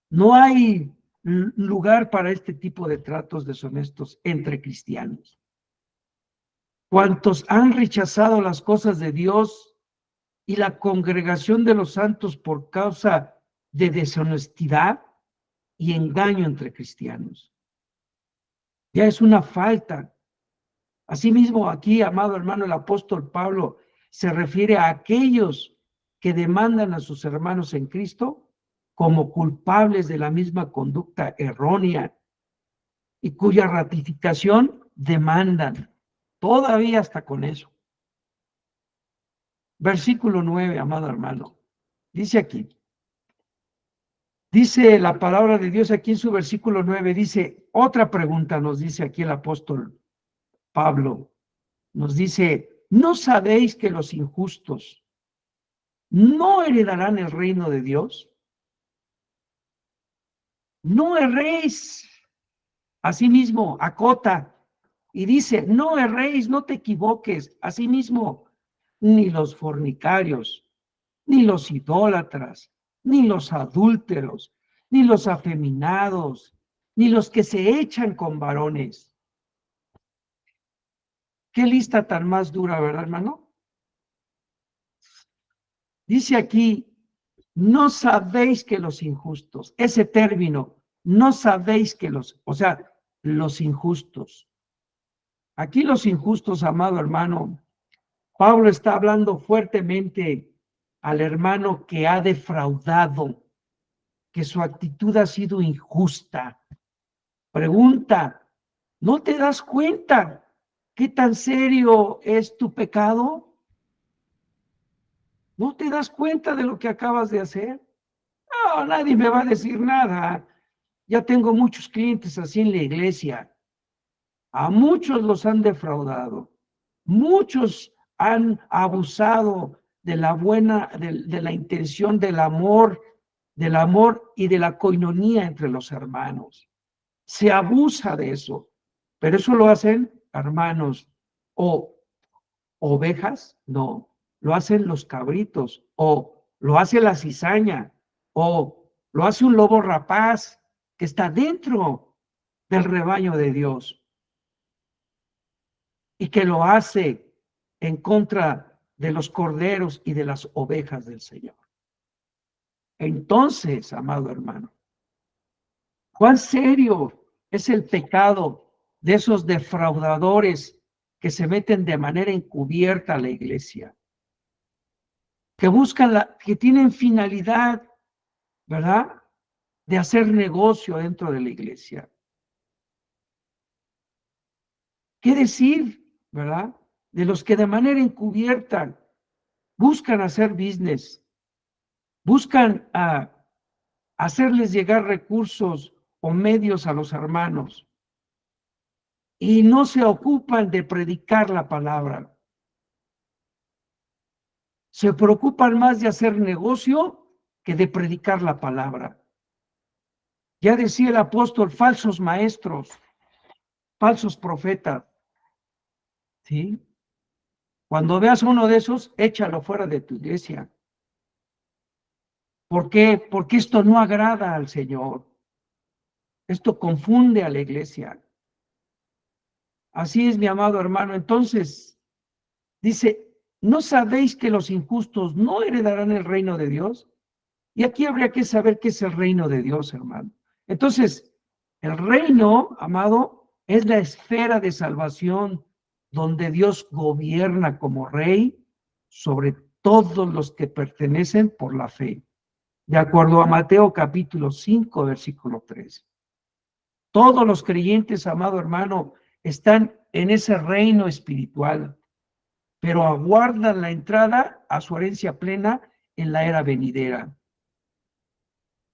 Speaker 1: No hay lugar para este tipo de tratos deshonestos entre cristianos. Cuantos han rechazado las cosas de Dios y la congregación de los santos por causa de deshonestidad y engaño entre cristianos. Ya es una falta. Asimismo, aquí, amado hermano, el apóstol Pablo se refiere a aquellos que demandan a sus hermanos en Cristo como culpables de la misma conducta errónea y cuya ratificación demandan. Todavía hasta con eso. Versículo 9, amado hermano. Dice aquí. Dice la palabra de Dios aquí en su versículo 9, dice, otra pregunta nos dice aquí el apóstol Pablo. Nos dice, ¿no sabéis que los injustos no heredarán el reino de Dios? No erréis. Asimismo, acota y dice, no erréis, no te equivoques. Asimismo, ni los fornicarios, ni los idólatras, ni los adúlteros, ni los afeminados, ni los que se echan con varones. Qué lista tan más dura, ¿verdad, hermano? Dice aquí, no sabéis que los injustos, ese término, no sabéis que o sea, los injustos. Aquí los injustos, amado hermano, Pablo está hablando fuertemente al hermano que ha defraudado, que su actitud ha sido injusta. Pregunta, ¿no te das cuenta qué tan serio es tu pecado? ¿No te das cuenta de lo que acabas de hacer? No, nadie me va a decir nada. Ya tengo muchos clientes así en la iglesia. A muchos los han defraudado. Muchos han abusado de la buena, de la intención del amor y de la coinonía entre los hermanos. Se abusa de eso, pero eso lo hacen hermanos o ovejas, no, lo hacen los cabritos, o lo hace la cizaña, o lo hace un lobo rapaz que está dentro del rebaño de Dios y que lo hace en contra de los corderos y de las ovejas del Señor. Entonces, amado hermano, ¿cuán serio es el pecado de esos defraudadores que se meten de manera encubierta a la iglesia? Que buscan que tienen finalidad, ¿verdad? De hacer negocio dentro de la iglesia. ¿Qué decir, verdad? De los que de manera encubierta buscan hacer business, buscan hacerles llegar recursos o medios a los hermanos y no se ocupan de predicar la palabra. Se preocupan más de hacer negocio que de predicar la palabra. Ya decía el apóstol, falsos maestros, falsos profetas, ¿sí? Cuando veas uno de esos, échalo fuera de tu iglesia. ¿Por qué? Porque esto no agrada al Señor. Esto confunde a la iglesia. Así es, mi amado hermano. Entonces, dice, ¿no sabéis que los injustos no heredarán el reino de Dios? Y aquí habría que saber qué es el reino de Dios, hermano. Entonces, el reino, amado, es la esfera de salvación donde Dios gobierna como rey sobre todos los que pertenecen por la fe. De acuerdo a Mateo capítulo 5, versículo 3. Todos los creyentes, amado hermano, están en ese reino espiritual, pero aguardan la entrada a su herencia plena en la era venidera.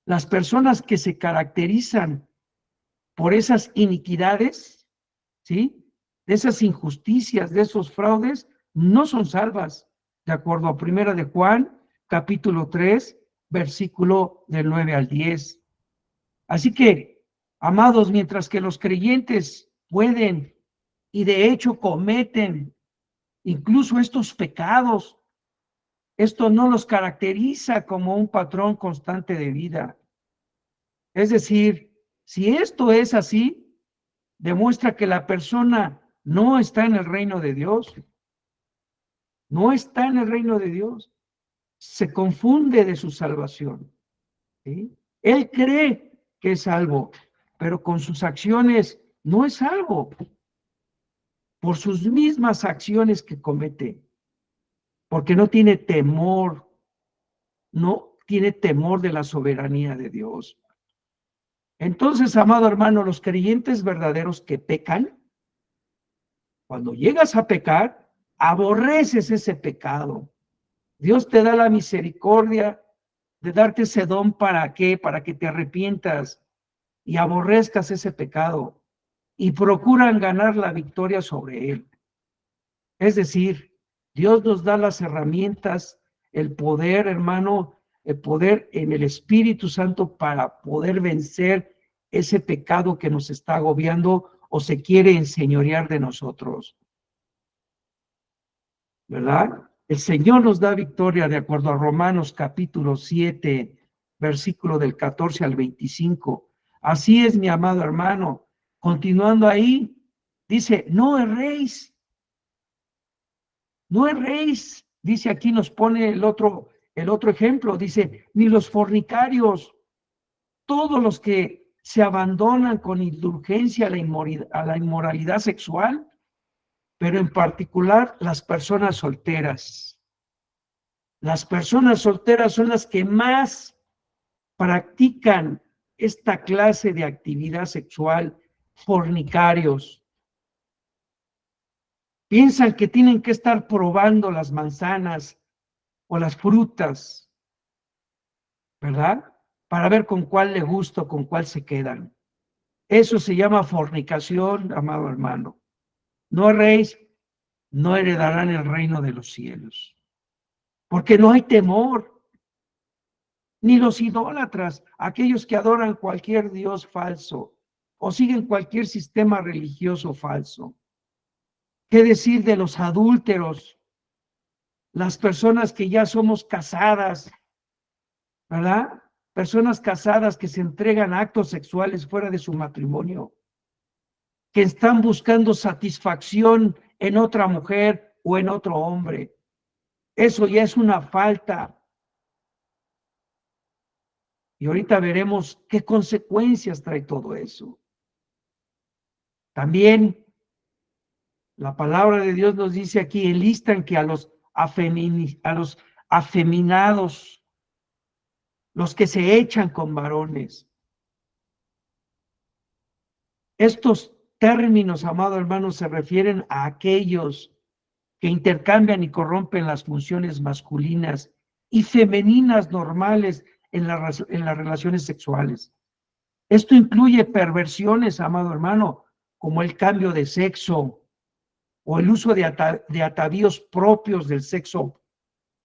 Speaker 1: Las personas que se caracterizan por esas iniquidades, ¿sí? De esas injusticias, de esos fraudes, no son salvas, de acuerdo a Primera de Juan, capítulo 3, versículo del 9 al 10. Así que, amados, mientras que los creyentes pueden y de hecho cometen incluso estos pecados, esto no los caracteriza como un patrón constante de vida. Es decir, si esto es así, demuestra que la persona no está en el reino de Dios, no está en el reino de Dios, se confunde de su salvación, ¿sí? Él cree que es salvo, pero con sus acciones no es salvo, por sus mismas acciones que comete, porque no tiene temor, no tiene temor de la soberanía de Dios. Entonces, amado hermano, los creyentes verdaderos que pecan, cuando llegas a pecar, aborreces ese pecado. Dios te da la misericordia de darte ese don. ¿Para qué? Para que te arrepientas y aborrezcas ese pecado y procuran ganar la victoria sobre él. Es decir, Dios nos da las herramientas, el poder, hermano, el poder en el Espíritu Santo para poder vencer ese pecado que nos está agobiando o se quiere enseñorear de nosotros, ¿verdad? El Señor nos da victoria de acuerdo a Romanos capítulo 7, versículo del 14 al 25. Así es, mi amado hermano. Continuando ahí, dice, no erréis, no erréis. Dice aquí, nos pone el otro ejemplo, dice, ni los fornicarios, todos los que se abandonan con indulgencia a la inmoralidad sexual, pero en particular las personas solteras. Las personas solteras son las que más practican esta clase de actividad sexual, fornicarios. Piensan que tienen que estar probando las manzanas o las frutas, ¿verdad? Para ver con cuál le gusta o con cuál se quedan. Eso se llama fornicación, amado hermano. No erréis, no heredarán el reino de los cielos. Porque no hay temor. Ni los idólatras, aquellos que adoran cualquier dios falso o siguen cualquier sistema religioso falso. ¿Qué decir de los adúlteros? Las personas que ya somos casadas, ¿verdad? Personas casadas que se entregan a actos sexuales fuera de su matrimonio, que están buscando satisfacción en otra mujer o en otro hombre. Eso ya es una falta. Y ahorita veremos qué consecuencias trae todo eso. También la palabra de Dios nos dice aquí, enlistan que a los afeminados, los que se echan con varones. Estos términos, amado hermano, se refieren a aquellos que intercambian y corrompen las funciones masculinas y femeninas normales en las relaciones sexuales. Esto incluye perversiones, amado hermano, como el cambio de sexo o el uso de atavíos propios del sexo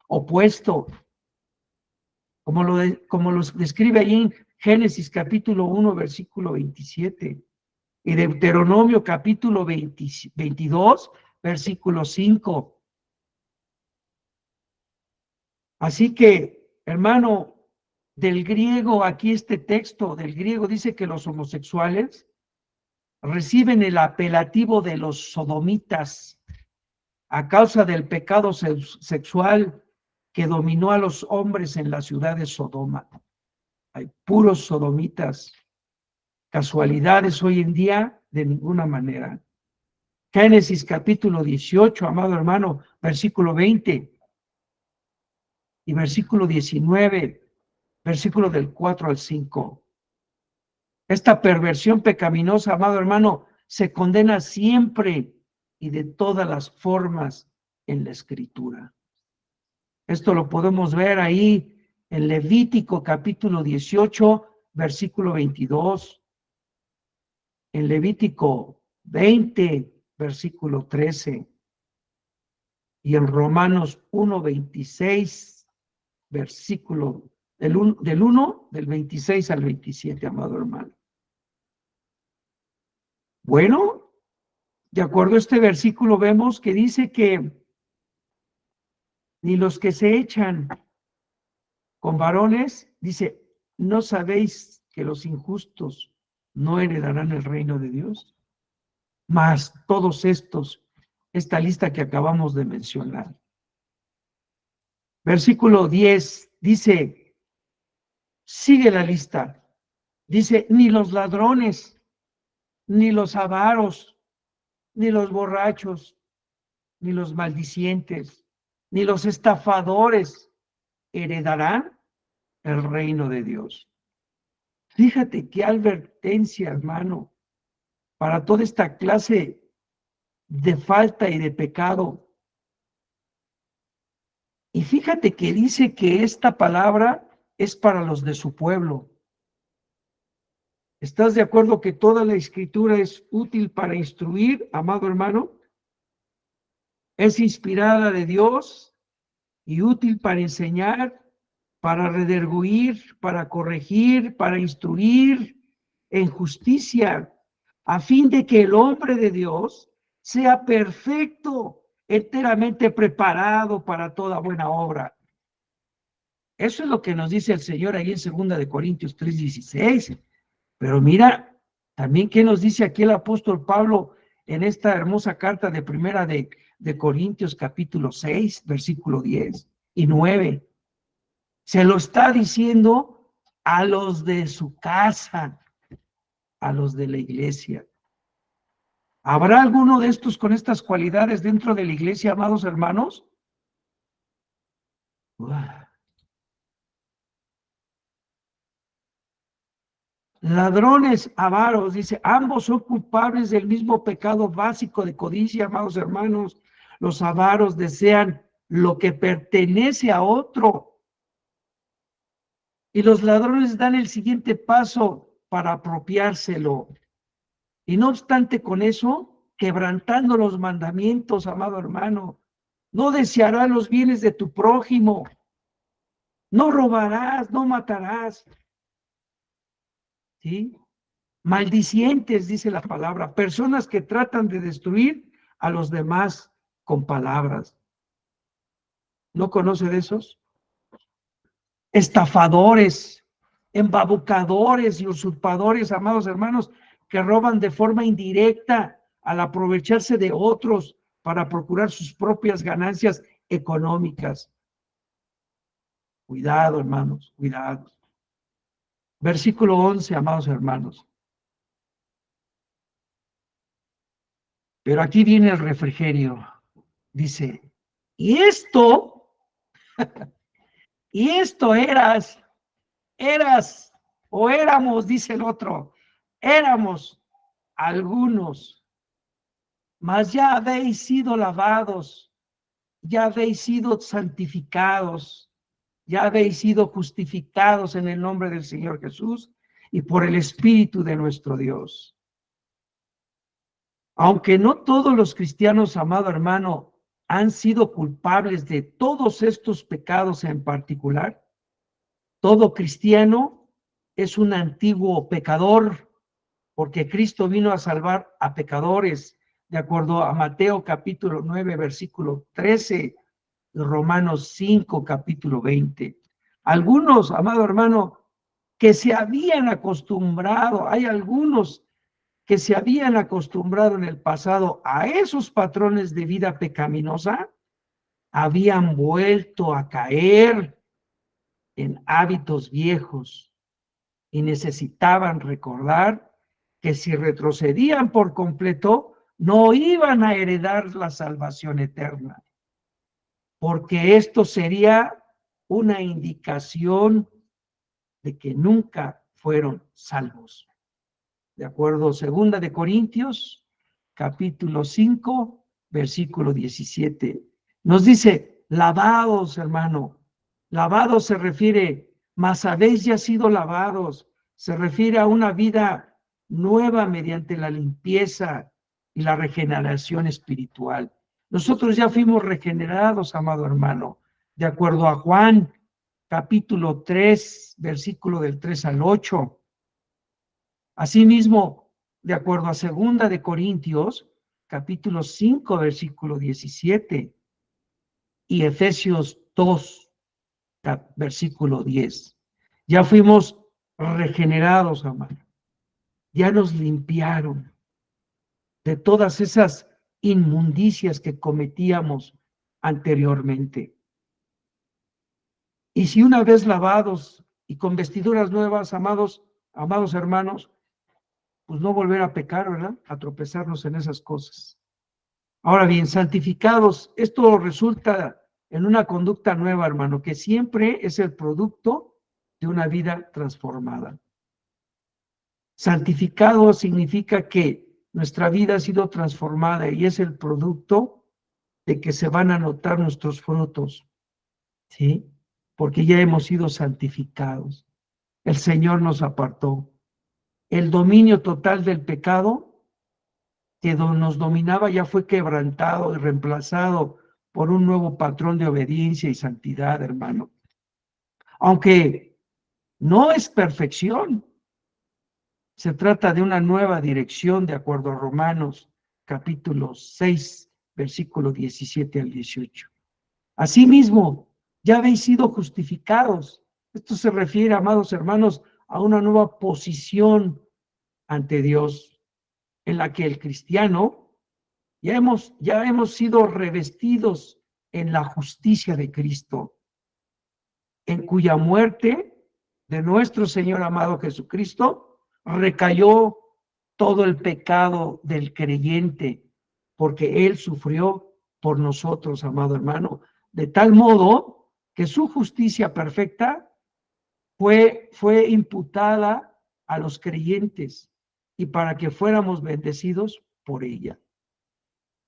Speaker 1: opuesto, como los describe ahí en Génesis capítulo 1, versículo 27, y Deuteronomio capítulo 22, versículo 5. Así que, hermano, del griego, aquí este texto del griego dice que los homosexuales reciben el apelativo de los sodomitas a causa del pecado sexual que dominó a los hombres en la ciudad de Sodoma. Hay puros sodomitas. Casualidades hoy en día, de ninguna manera. Génesis capítulo 18, amado hermano, versículo 20 y versículo 19, versículo del 4 al 5. Esta perversión pecaminosa, amado hermano, se condena siempre y de todas las formas en la Escritura. Esto lo podemos ver ahí en Levítico capítulo 18, versículo 22, en Levítico 20, versículo 13, y en Romanos 1, 26, versículo del 1, del 26 al 27, amado hermano. Bueno, de acuerdo a este versículo vemos que dice que ni los que se echan con varones, dice, ¿no sabéis que los injustos no heredarán el reino de Dios? Mas todos estos, esta lista que acabamos de mencionar. Versículo 10 dice, sigue la lista, dice, ni los ladrones, ni los avaros, ni los borrachos, ni los maldicientes, ni los estafadores heredarán el reino de Dios. Fíjate qué advertencia, hermano, para toda esta clase de falta y de pecado. Y fíjate que dice que esta palabra es para los de su pueblo. ¿Estás de acuerdo que toda la escritura es útil para instruir, amado hermano? Es inspirada de Dios y útil para enseñar, para redarguir, para corregir, para instruir en justicia, a fin de que el hombre de Dios sea perfecto, enteramente preparado para toda buena obra. Eso es lo que nos dice el Señor ahí en 2 Corintios 3:16. Pero mira, también qué nos dice aquí el apóstol Pablo en esta hermosa carta de primera de Corintios capítulo 6, versículo 10 y 9. Se lo está diciendo a los de su casa, a los de la iglesia. ¿Habrá alguno de estos con estas cualidades dentro de la iglesia, amados hermanos? Ladrones, avaros, dice, ambos son culpables del mismo pecado básico de codicia, amados hermanos. Los avaros desean lo que pertenece a otro. Y los ladrones dan el siguiente paso para apropiárselo. Y no obstante con eso, quebrantando los mandamientos, amado hermano, no desearás los bienes de tu prójimo, no robarás, no matarás, ¿sí? Maldicientes, dice la palabra, personas que tratan de destruir a los demás con palabras. ¿No conoce de esos? Estafadores, embabucadores y usurpadores, amados hermanos, que roban de forma indirecta al aprovecharse de otros para procurar sus propias ganancias económicas. Cuidado, hermanos, cuidado. Versículo 11, amados hermanos. Pero aquí viene el refrigerio. Dice, y esto eras, o éramos, dice el otro, éramos algunos, mas ya habéis sido lavados, ya habéis sido santificados, ya habéis sido justificados en el nombre del Señor Jesús y por el Espíritu de nuestro Dios. Aunque no todos los cristianos, amado hermano, han sido culpables de todos estos pecados en particular, todo cristiano es un antiguo pecador, porque Cristo vino a salvar a pecadores, de acuerdo a Mateo capítulo 9, versículo 13, y Romanos 5, capítulo 20. Algunos, amado hermano, que se habían acostumbrado, hay algunos que se habían acostumbrado en el pasado a esos patrones de vida pecaminosa, habían vuelto a caer en hábitos viejos y necesitaban recordar que si retrocedían por completo, no iban a heredar la salvación eterna, porque esto sería una indicación de que nunca fueron salvos. De acuerdo, 2 Corintios, capítulo 5, versículo 17. Nos dice, lavados, hermano. Lavados se refiere, mas habéis ya sido lavados. Se refiere a una vida nueva mediante la limpieza y la regeneración espiritual. Nosotros ya fuimos regenerados, amado hermano, de acuerdo a Juan, capítulo 3, versículo del 3 al 8. Asimismo, de acuerdo a 2 Corintios, capítulo 5, versículo 17. y Efesios 2, versículo 10. Ya fuimos regenerados, amado. Ya nos limpiaron de todas esas inmundicias que cometíamos anteriormente. Y si una vez lavados y con vestiduras nuevas, amados hermanos, pues no volver a pecar, ¿verdad? A tropezarnos en esas cosas. Ahora bien, santificados, esto resulta en una conducta nueva, hermano, que siempre es el producto de una vida transformada. Santificado significa que nuestra vida ha sido transformada y es el producto de que se van a notar nuestros frutos, ¿sí? Porque ya hemos sido santificados. El Señor nos apartó. El dominio total del pecado que nos dominaba ya fue quebrantado y reemplazado por un nuevo patrón de obediencia y santidad, hermano. Aunque no es perfección, se trata de una nueva dirección de acuerdo a Romanos capítulo 6, versículo 17 al 18. Asimismo, ya habéis sido justificados. Esto se refiere, amados hermanos, a una nueva posición ante Dios, en la que el cristiano ya hemos sido revestidos en la justicia de Cristo, en cuya muerte de nuestro Señor amado Jesucristo recayó todo el pecado del creyente, porque Él sufrió por nosotros, amado hermano, de tal modo que su justicia perfecta fue imputada a los creyentes y para que fuéramos bendecidos por ella.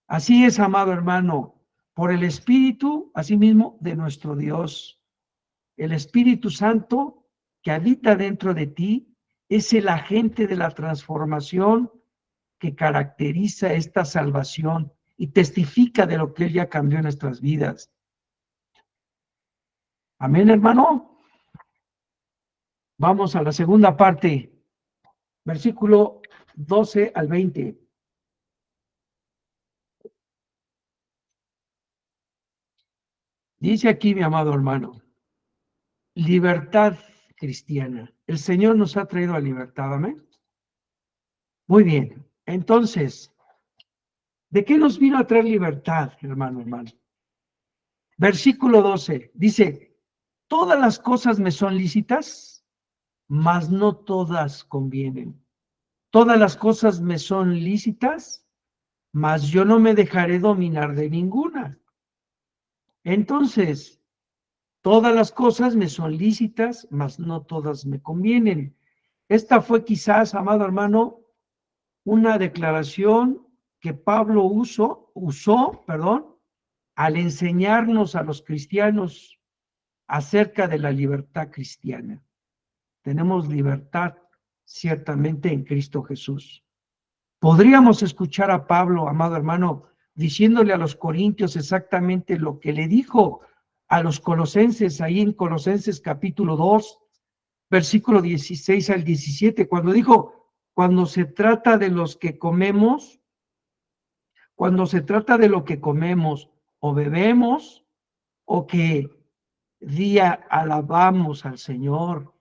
Speaker 1: Así es, amado hermano, por el Espíritu, asimismo, de nuestro Dios. El Espíritu Santo que habita dentro de ti es el agente de la transformación que caracteriza esta salvación y testifica de lo que Él ya cambió en nuestras vidas. Amén, hermano. Vamos a la segunda parte, versículo 12 al 20. Dice aquí, mi amado hermano, libertad cristiana. El Señor nos ha traído a libertad, amén. Muy bien, entonces, ¿de qué nos vino a traer libertad, hermano? Versículo 12, dice, todas las cosas me son lícitas, mas no todas convienen. Todas las cosas me son lícitas, mas yo no me dejaré dominar de ninguna. Entonces, todas las cosas me son lícitas, mas no todas me convienen. Esta fue quizás, amado hermano, una declaración que Pablo usó, al enseñarnos a los cristianos acerca de la libertad cristiana. Tenemos libertad ciertamente en Cristo Jesús. Podríamos escuchar a Pablo, amado hermano, diciéndole a los corintios exactamente lo que le dijo a los colosenses, ahí en Colosenses capítulo 2, versículo 16 al 17, cuando dijo, cuando se trata de los que comemos, cuando se trata de lo que comemos o bebemos, o que día alabamos al Señor,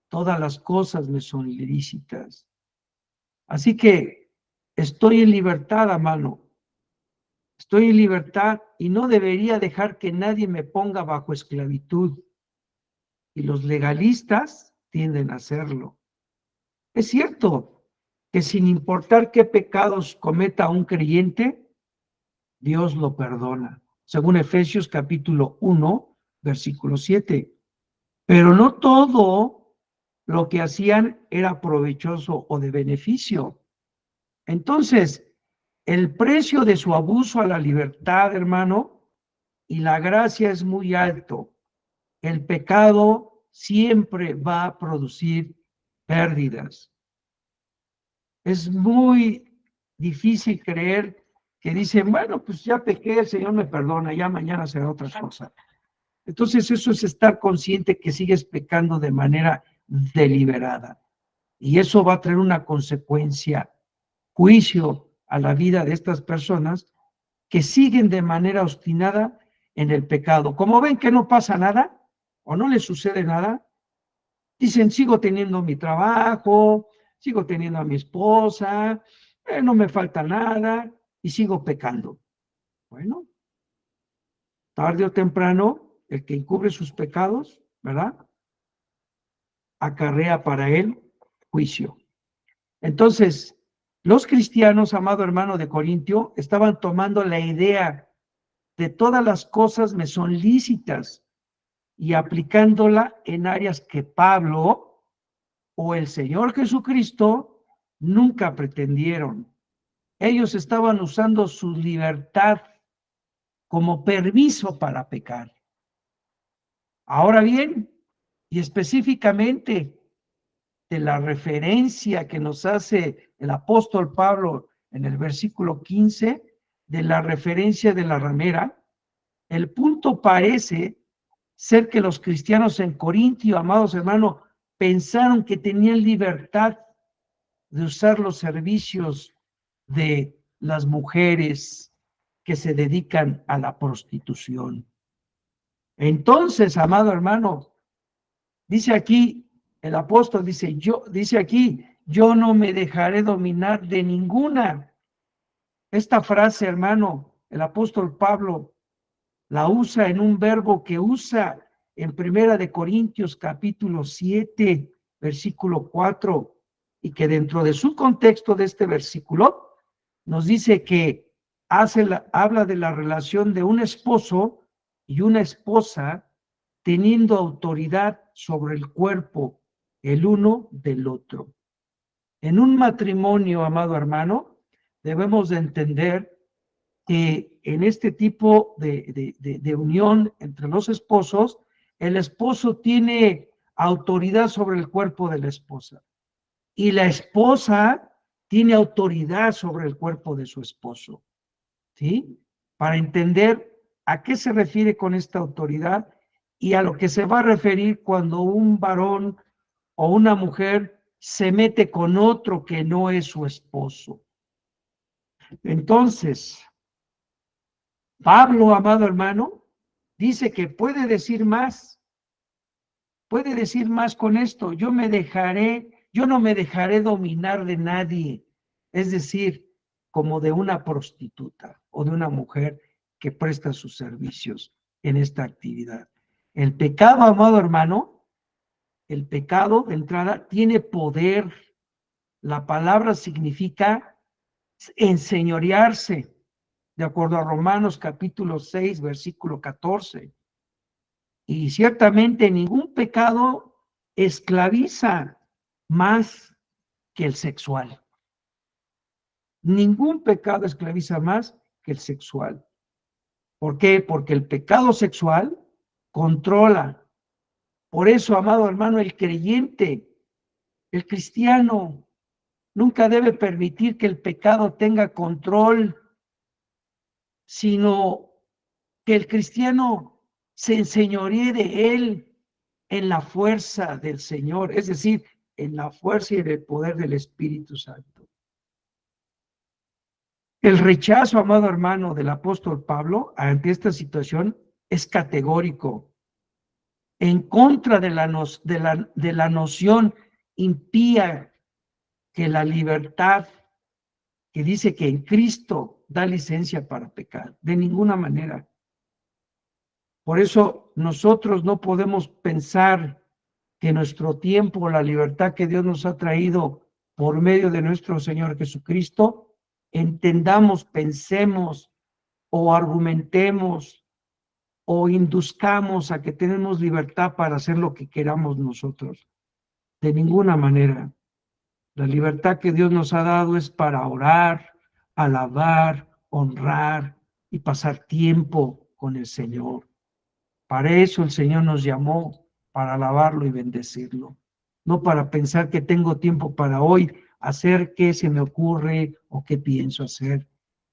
Speaker 1: todas las cosas me son lícitas. Así que estoy en libertad, hermano. Estoy en libertad y no debería dejar que nadie me ponga bajo esclavitud. Y los legalistas tienden a hacerlo. Es cierto que sin importar qué pecados cometa un creyente, Dios lo perdona, según Efesios capítulo 1, versículo 7. Pero no todo lo que hacían era provechoso o de beneficio. Entonces, el precio de su abuso a la libertad, hermano, y la gracia es muy alto. El pecado siempre va a producir pérdidas. Es muy difícil creer que dicen, bueno, pues ya pequé, el Señor me perdona, ya mañana será otra cosa. Entonces eso es estar consciente que sigues pecando de manera deliberada. Y eso va a traer una consecuencia, juicio a la vida de estas personas que siguen de manera obstinada en el pecado. Como ven que no pasa nada o no les sucede nada, dicen, sigo teniendo mi trabajo, sigo teniendo a mi esposa, no me falta nada y sigo pecando. Bueno, tarde o temprano, el que encubre sus pecados, ¿verdad? Acarrea para él juicio. Entonces, los cristianos, amado hermano de Corintio, estaban tomando la idea de todas las cosas me son lícitas y aplicándola en áreas que Pablo o el Señor Jesucristo nunca pretendieron. Ellos estaban usando su libertad como permiso para pecar. Ahora bien, y específicamente de la referencia que nos hace el apóstol Pablo en el versículo 15, de la referencia de la ramera, el punto parece ser que los cristianos en Corintio, amados hermanos, pensaron que tenían libertad de usar los servicios de las mujeres que se dedican a la prostitución. Entonces, amado hermano, dice aquí el apóstol, dice aquí, yo no me dejaré dominar de ninguna. Esta frase, hermano, el apóstol Pablo la usa en un verbo que usa en Primera de Corintios capítulo 7, versículo 4, y que dentro de su contexto de este versículo nos dice que habla de la relación de un esposo y una esposa teniendo autoridad sobre el cuerpo el uno del otro. En un matrimonio, amado hermano, debemos de entender que en este tipo de unión entre los esposos, el esposo tiene autoridad sobre el cuerpo de la esposa y la esposa tiene autoridad sobre el cuerpo de su esposo, ¿sí? Para entender a qué se refiere con esta autoridad y a lo que se va a referir cuando un varón o una mujer se mete con otro que no es su esposo. Entonces, Pablo, amado hermano, dice que puede decir más con esto, yo no me dejaré dominar de nadie, es decir, como de una prostituta o de una mujer que presta sus servicios en esta actividad. El pecado, amado hermano, el pecado de entrada tiene poder. La palabra significa enseñorearse, de acuerdo a Romanos capítulo 6, versículo 14. Y ciertamente ningún pecado esclaviza más que el sexual. Ningún pecado esclaviza más que el sexual. ¿Por qué? Porque el pecado sexual controla. Por eso, amado hermano, el creyente, el cristiano, nunca debe permitir que el pecado tenga control, sino que el cristiano se enseñoree de él en la fuerza del Señor, es decir, en la fuerza y en el poder del Espíritu Santo. El rechazo, amado hermano, del apóstol Pablo ante esta situación es categórico, en contra de la noción impía que la libertad que dice que en Cristo da licencia para pecar, de ninguna manera. Por eso nosotros no podemos pensar que nuestro tiempo, la libertad que Dios nos ha traído por medio de nuestro Señor Jesucristo, entendamos, pensemos o argumentemos o induzcamos a que tenemos libertad para hacer lo que queramos nosotros. De ninguna manera. La libertad que Dios nos ha dado es para orar, alabar, honrar y pasar tiempo con el Señor. Para eso el Señor nos llamó, para alabarlo y bendecirlo. No para pensar que tengo tiempo para hoy hacer qué se me ocurre o qué pienso hacer,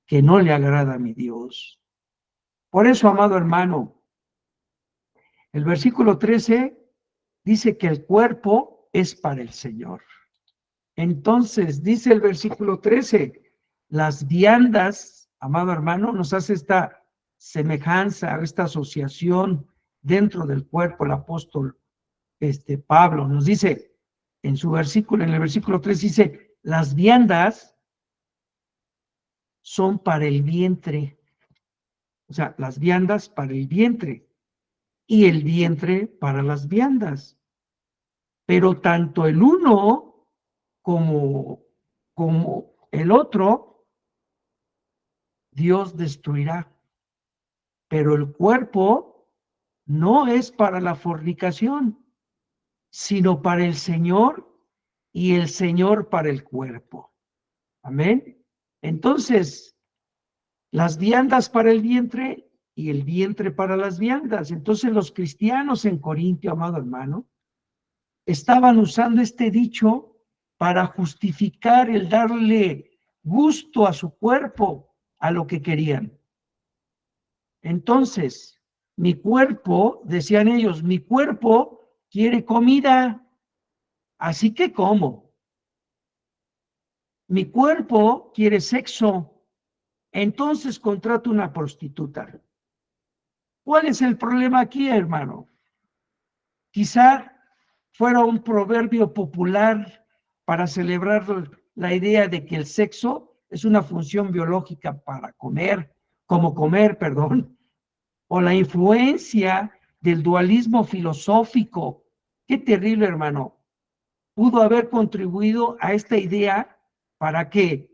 Speaker 1: que no le agrada a mi Dios. Por eso, amado hermano, el versículo 13 dice que el cuerpo es para el Señor. Entonces, dice el versículo 13, las viandas, amado hermano, nos hace esta semejanza, a esta asociación dentro del cuerpo, el apóstol Pablo nos dice en su versículo, en el versículo 3 dice, las viandas son para el vientre, o sea, las viandas para el vientre y el vientre para las viandas. Pero tanto el uno como el otro, Dios destruirá. Pero el cuerpo no es para la fornicación, sino para el Señor y el Señor para el cuerpo. Amén. Entonces, las viandas para el vientre y el vientre para las viandas. Entonces, los cristianos en Corintio, amado hermano, estaban usando este dicho para justificar el darle gusto a su cuerpo, a lo que querían. Entonces, mi cuerpo, decían ellos, mi cuerpo quiere comida, así que como. Mi cuerpo quiere sexo, entonces contrato una prostituta. ¿Cuál es el problema aquí, hermano? Quizá fuera un proverbio popular para celebrar la idea de que el sexo es una función biológica para comer, como comer, perdón, o la influencia del dualismo filosófico. Qué terrible, hermano. Pudo haber contribuido a esta idea para qué,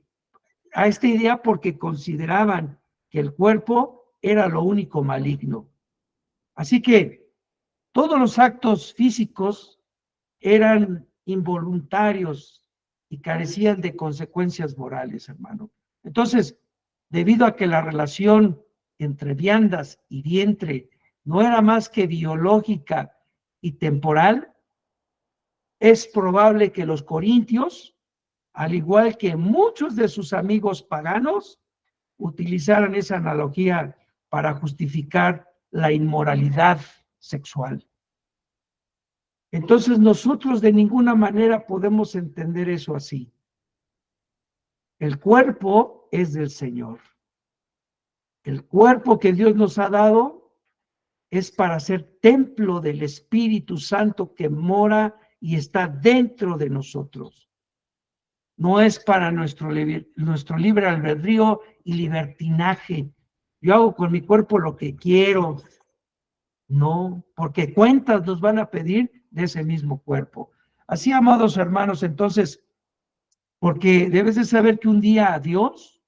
Speaker 1: a esta idea porque consideraban que el cuerpo era lo único maligno. Así que todos los actos físicos eran involuntarios y carecían de consecuencias morales, hermano. Entonces, debido a que la relación entre viandas y vientre no era más que biológica y temporal, es probable que los corintios, al igual que muchos de sus amigos paganos, utilizaran esa analogía para justificar la inmoralidad sexual. Entonces nosotros de ninguna manera podemos entender eso así. El cuerpo es del Señor. El cuerpo que Dios nos ha dado es para ser templo del Espíritu Santo que mora y está dentro de nosotros. No es para nuestro libre albedrío y libertinaje. Yo hago con mi cuerpo lo que quiero. No, porque cuentas nos van a pedir de ese mismo cuerpo. Así, amados hermanos, entonces, porque debes de saber que un día Dios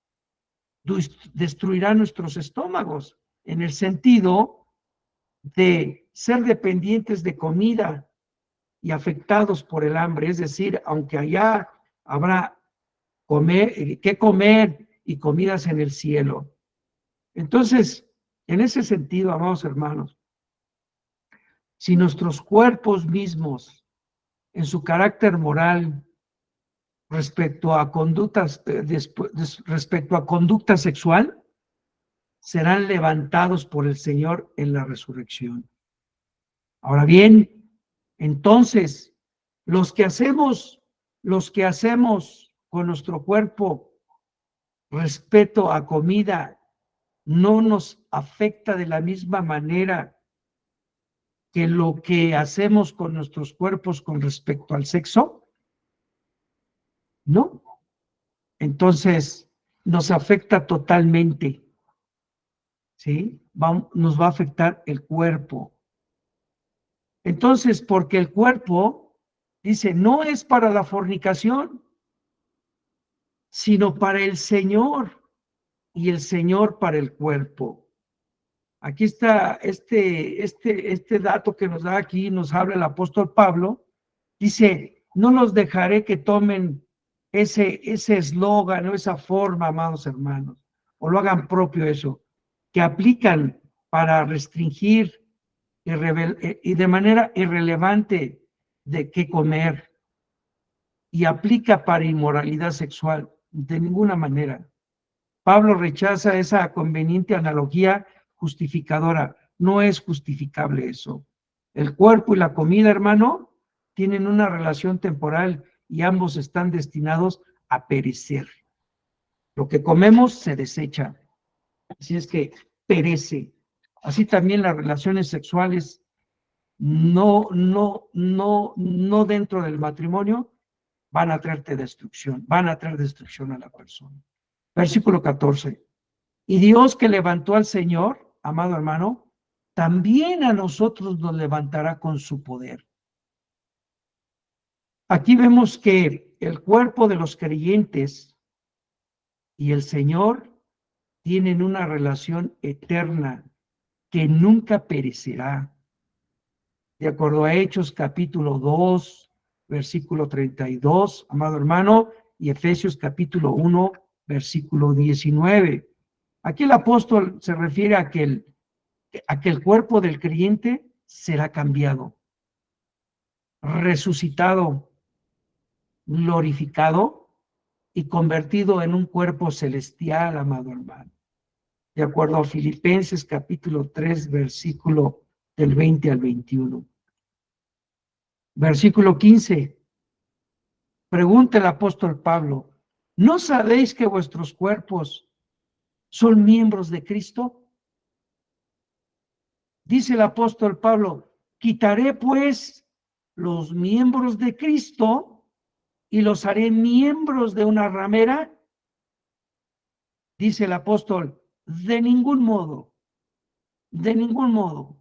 Speaker 1: destruirá nuestros estómagos, en el sentido de ser dependientes de comida y afectados por el hambre, es decir, aunque allá habrá que comer y comidas en el cielo. Entonces, en ese sentido, amados hermanos, si nuestros cuerpos mismos, en su carácter moral, respecto a conducta sexual, serán levantados por el Señor en la resurrección. Ahora bien, entonces, los que hacemos con nuestro cuerpo respecto a comida, no nos afecta de la misma manera que lo que hacemos con nuestros cuerpos con respecto al sexo, ¿no? Entonces, nos afecta totalmente, ¿sí? Nos va a afectar el cuerpo. Entonces, porque el cuerpo, dice, no es para la fornicación, sino para el Señor y el Señor para el cuerpo. Aquí está este dato que nos da aquí, nos habla el apóstol Pablo, dice, no los dejaré que tomen ese eslogan o esa forma, amados hermanos, o lo hagan propio eso, que aplican para restringir y de manera irrelevante de qué comer, y aplica para inmoralidad sexual, de ninguna manera. Pablo rechaza esa conveniente analogía justificadora. No es justificable eso. El cuerpo y la comida, hermano, tienen una relación temporal y ambos están destinados a perecer. Lo que comemos se desecha. Así es que perece. Así también las relaciones sexuales no dentro del matrimonio van a traerte destrucción, van a traer destrucción a la persona. Versículo 14. Y Dios que levantó al Señor, amado hermano, también a nosotros nos levantará con su poder. Aquí vemos que el cuerpo de los creyentes y el Señor tienen una relación eterna que nunca perecerá. De acuerdo a Hechos capítulo 2, versículo 32, amado hermano, y Efesios capítulo 1, versículo 19. Aquí el apóstol se refiere a que el cuerpo del creyente será cambiado, resucitado, glorificado y convertido en un cuerpo celestial, amado hermano. De acuerdo a Filipenses capítulo 3, versículo del 20 al 21. Versículo 15. Pregunta el apóstol Pablo, ¿no sabéis que vuestros cuerpos son miembros de Cristo? Dice el apóstol Pablo, quitaré pues los miembros de Cristo y los haré miembros de una ramera. Dice el apóstol, de ningún modo, de ningún modo.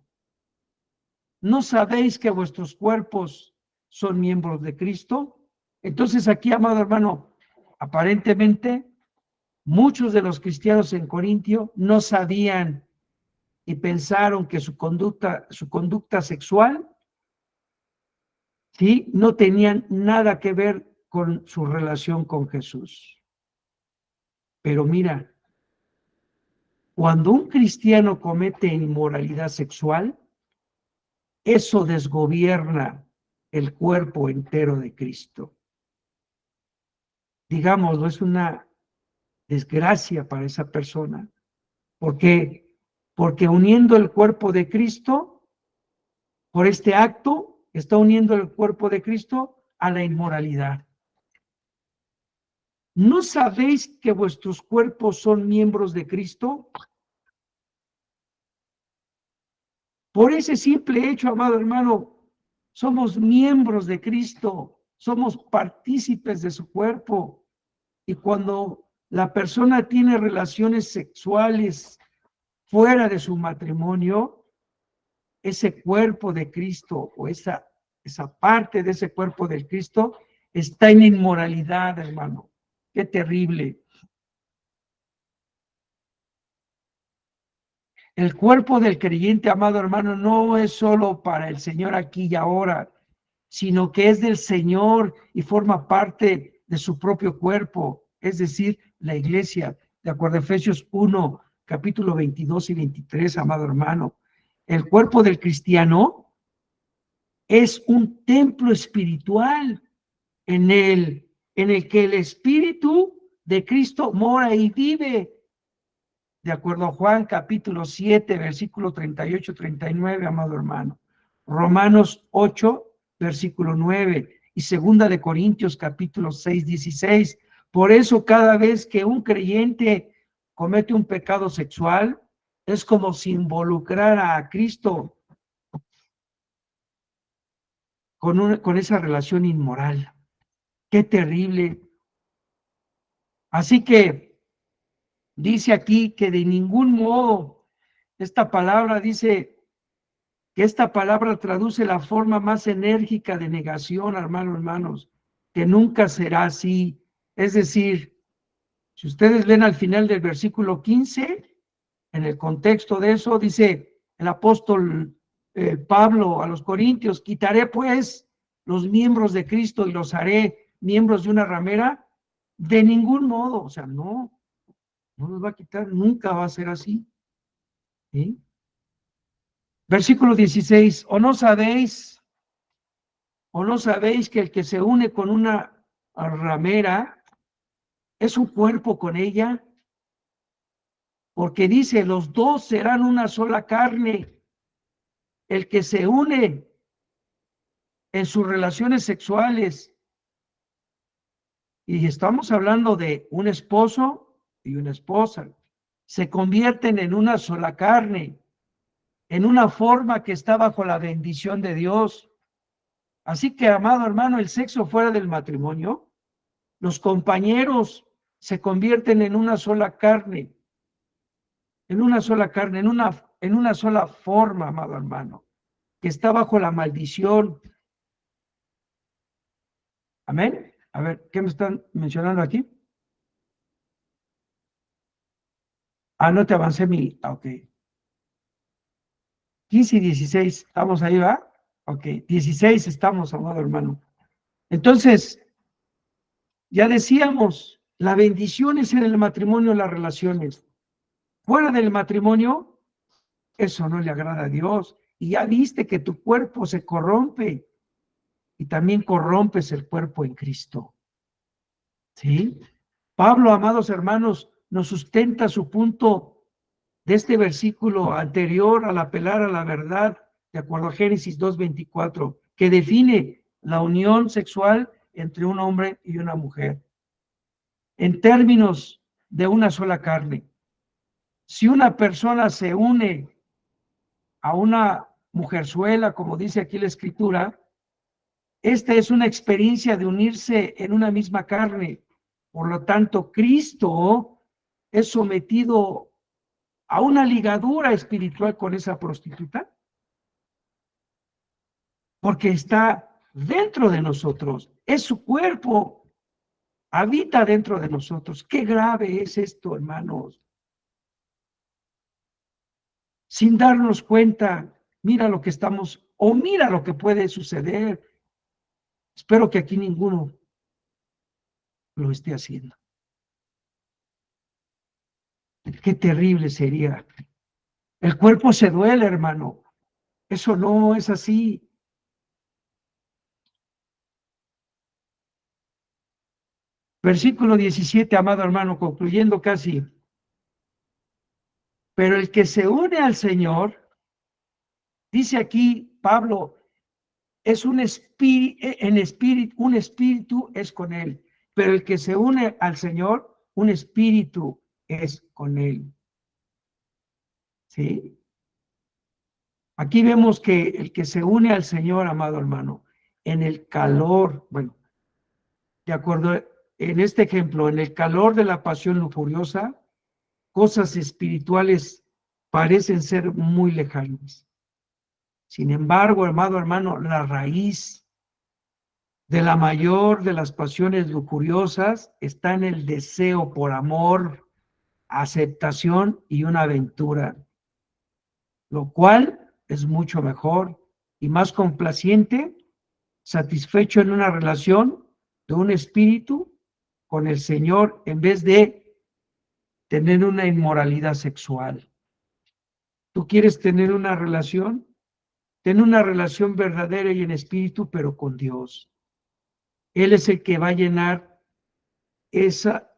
Speaker 1: ¿No sabéis que vuestros cuerpos son miembros de Cristo? Entonces aquí, amado hermano, aparentemente muchos de los cristianos en Corintio no sabían y pensaron que su conducta sexual, ¿sí?, no tenían nada que ver con su relación con Jesús. Pero mira, cuando un cristiano comete inmoralidad sexual, eso desgobierna el cuerpo entero de Cristo. Digámoslo, es una desgracia para esa persona. ¿Por qué? Porque uniendo el cuerpo de Cristo, por este acto, está uniendo el cuerpo de Cristo a la inmoralidad. ¿No sabéis que vuestros cuerpos son miembros de Cristo? Por ese simple hecho, amado hermano, somos miembros de Cristo, somos partícipes de su cuerpo. Y cuando la persona tiene relaciones sexuales fuera de su matrimonio, ese cuerpo de Cristo o esa parte de ese cuerpo del Cristo está en inmoralidad, hermano. Qué terrible. El cuerpo del creyente, amado hermano, no es solo para el Señor aquí y ahora, sino que es del Señor y forma parte de su propio cuerpo, es decir, la iglesia, de acuerdo a Efesios 1, capítulo 22 y 23, amado hermano. El cuerpo del cristiano es un templo espiritual en el que el Espíritu de Cristo mora y vive. De acuerdo a Juan capítulo 7, versículo 38-39, amado hermano. Romanos 8, versículo 9. Y segunda de Corintios capítulo 6, 16. Por eso cada vez que un creyente comete un pecado sexual, es como si involucrara a Cristo con esa relación inmoral. Qué terrible. Así que dice aquí que de ningún modo, esta palabra dice que esta palabra traduce la forma más enérgica de negación, hermanos, que nunca será así. Es decir, si ustedes ven al final del versículo 15, en el contexto de eso, dice el apóstol Pablo a los Corintios, quitaré pues los miembros de Cristo y los haré miembros de una ramera. De ningún modo, o sea, no los va a quitar, nunca va a ser así. ¿Sí? Versículo 16, o no sabéis que el que se une con una ramera es un cuerpo con ella, porque dice, los dos serán una sola carne. El que se une en sus relaciones sexuales, y estamos hablando de un esposo y una esposa, se convierten en una sola carne, en una forma que está bajo la bendición de Dios. Así que, amado hermano, el sexo fuera del matrimonio, los compañeros se convierten en una sola carne, en una sola carne, en una sola forma, amado hermano, que está bajo la maldición. Amén. A ver, ¿qué me están mencionando aquí? Ah, no te avancé ok. 15 y 16, ¿estamos ahí, va? Ok, 16 estamos, amado hermano. Entonces, ya decíamos, la bendición es en el matrimonio, las relaciones. Fuera del matrimonio, eso no le agrada a Dios. Y ya viste que tu cuerpo se corrompe y también corrompes el cuerpo en Cristo. ¿Sí? Pablo, amados hermanos, nos sustenta su punto de este versículo anterior al apelar a la verdad, de acuerdo a Génesis 2:24, que define la unión sexual entre un hombre y una mujer, en términos de una sola carne. Si una persona se une a una mujerzuela, como dice aquí la escritura, esta es una experiencia de unirse en una misma carne. Por lo tanto, Cristo es sometido a una ligadura espiritual con esa prostituta, porque está dentro de nosotros, es su cuerpo, habita dentro de nosotros. Qué grave es esto, hermanos. Sin darnos cuenta, mira lo que estamos, o mira lo que puede suceder. Espero que aquí ninguno lo esté haciendo. Qué terrible sería. El cuerpo se duele, hermano. Eso no es así. Versículo 17, amado hermano, concluyendo casi. Pero el que se une al Señor, dice aquí Pablo, es un espíritu, un espíritu es con él. Pero el que se une al Señor, un espíritu es con él. ¿Sí? Aquí vemos que el que se une al Señor, amado hermano, en el calor, bueno, de acuerdo, en este ejemplo, en el calor de la pasión lujuriosa, cosas espirituales parecen ser muy lejanas. Sin embargo, amado hermano, la raíz de la mayor de las pasiones lujuriosas está en el deseo por amor, aceptación y una aventura, lo cual es mucho mejor y más complaciente, satisfecho en una relación de un espíritu con el Señor en vez de tener una inmoralidad sexual. ¿Tú quieres tener una relación? Ten una relación verdadera y en espíritu, pero con Dios. Él es el que va a llenar esa,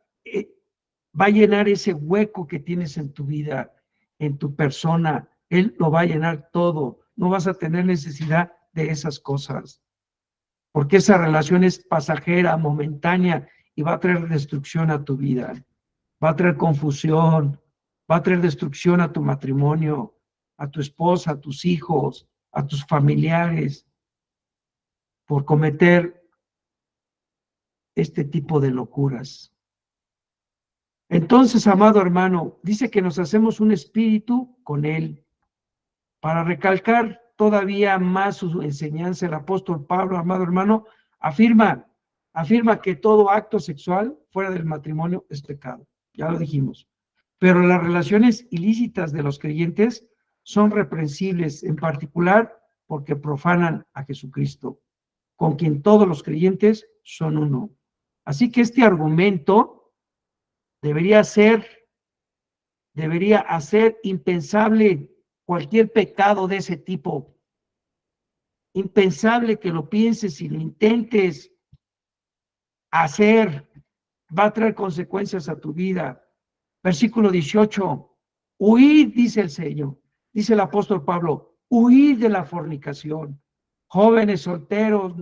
Speaker 1: va a llenar ese hueco que tienes en tu vida, en tu persona. Él lo va a llenar todo. No vas a tener necesidad de esas cosas, porque esa relación es pasajera, momentánea y va a traer destrucción a tu vida. Va a traer confusión, va a traer destrucción a tu matrimonio, a tu esposa, a tus hijos, a tus familiares, por cometer este tipo de locuras. Entonces, amado hermano, dice que nos hacemos un espíritu con él. Para recalcar todavía más su enseñanza, el apóstol Pablo, amado hermano, afirma que todo acto sexual fuera del matrimonio es pecado. Ya lo dijimos. Pero las relaciones ilícitas de los creyentes son reprensibles, en particular porque profanan a Jesucristo, con quien todos los creyentes son uno. Así que este argumento debería hacer impensable cualquier pecado de ese tipo. Impensable que lo pienses y lo intentes hacer. Va a traer consecuencias a tu vida. Versículo 18. Huid, dice el Señor, dice el apóstol Pablo, huid de la fornicación. Jóvenes solteros,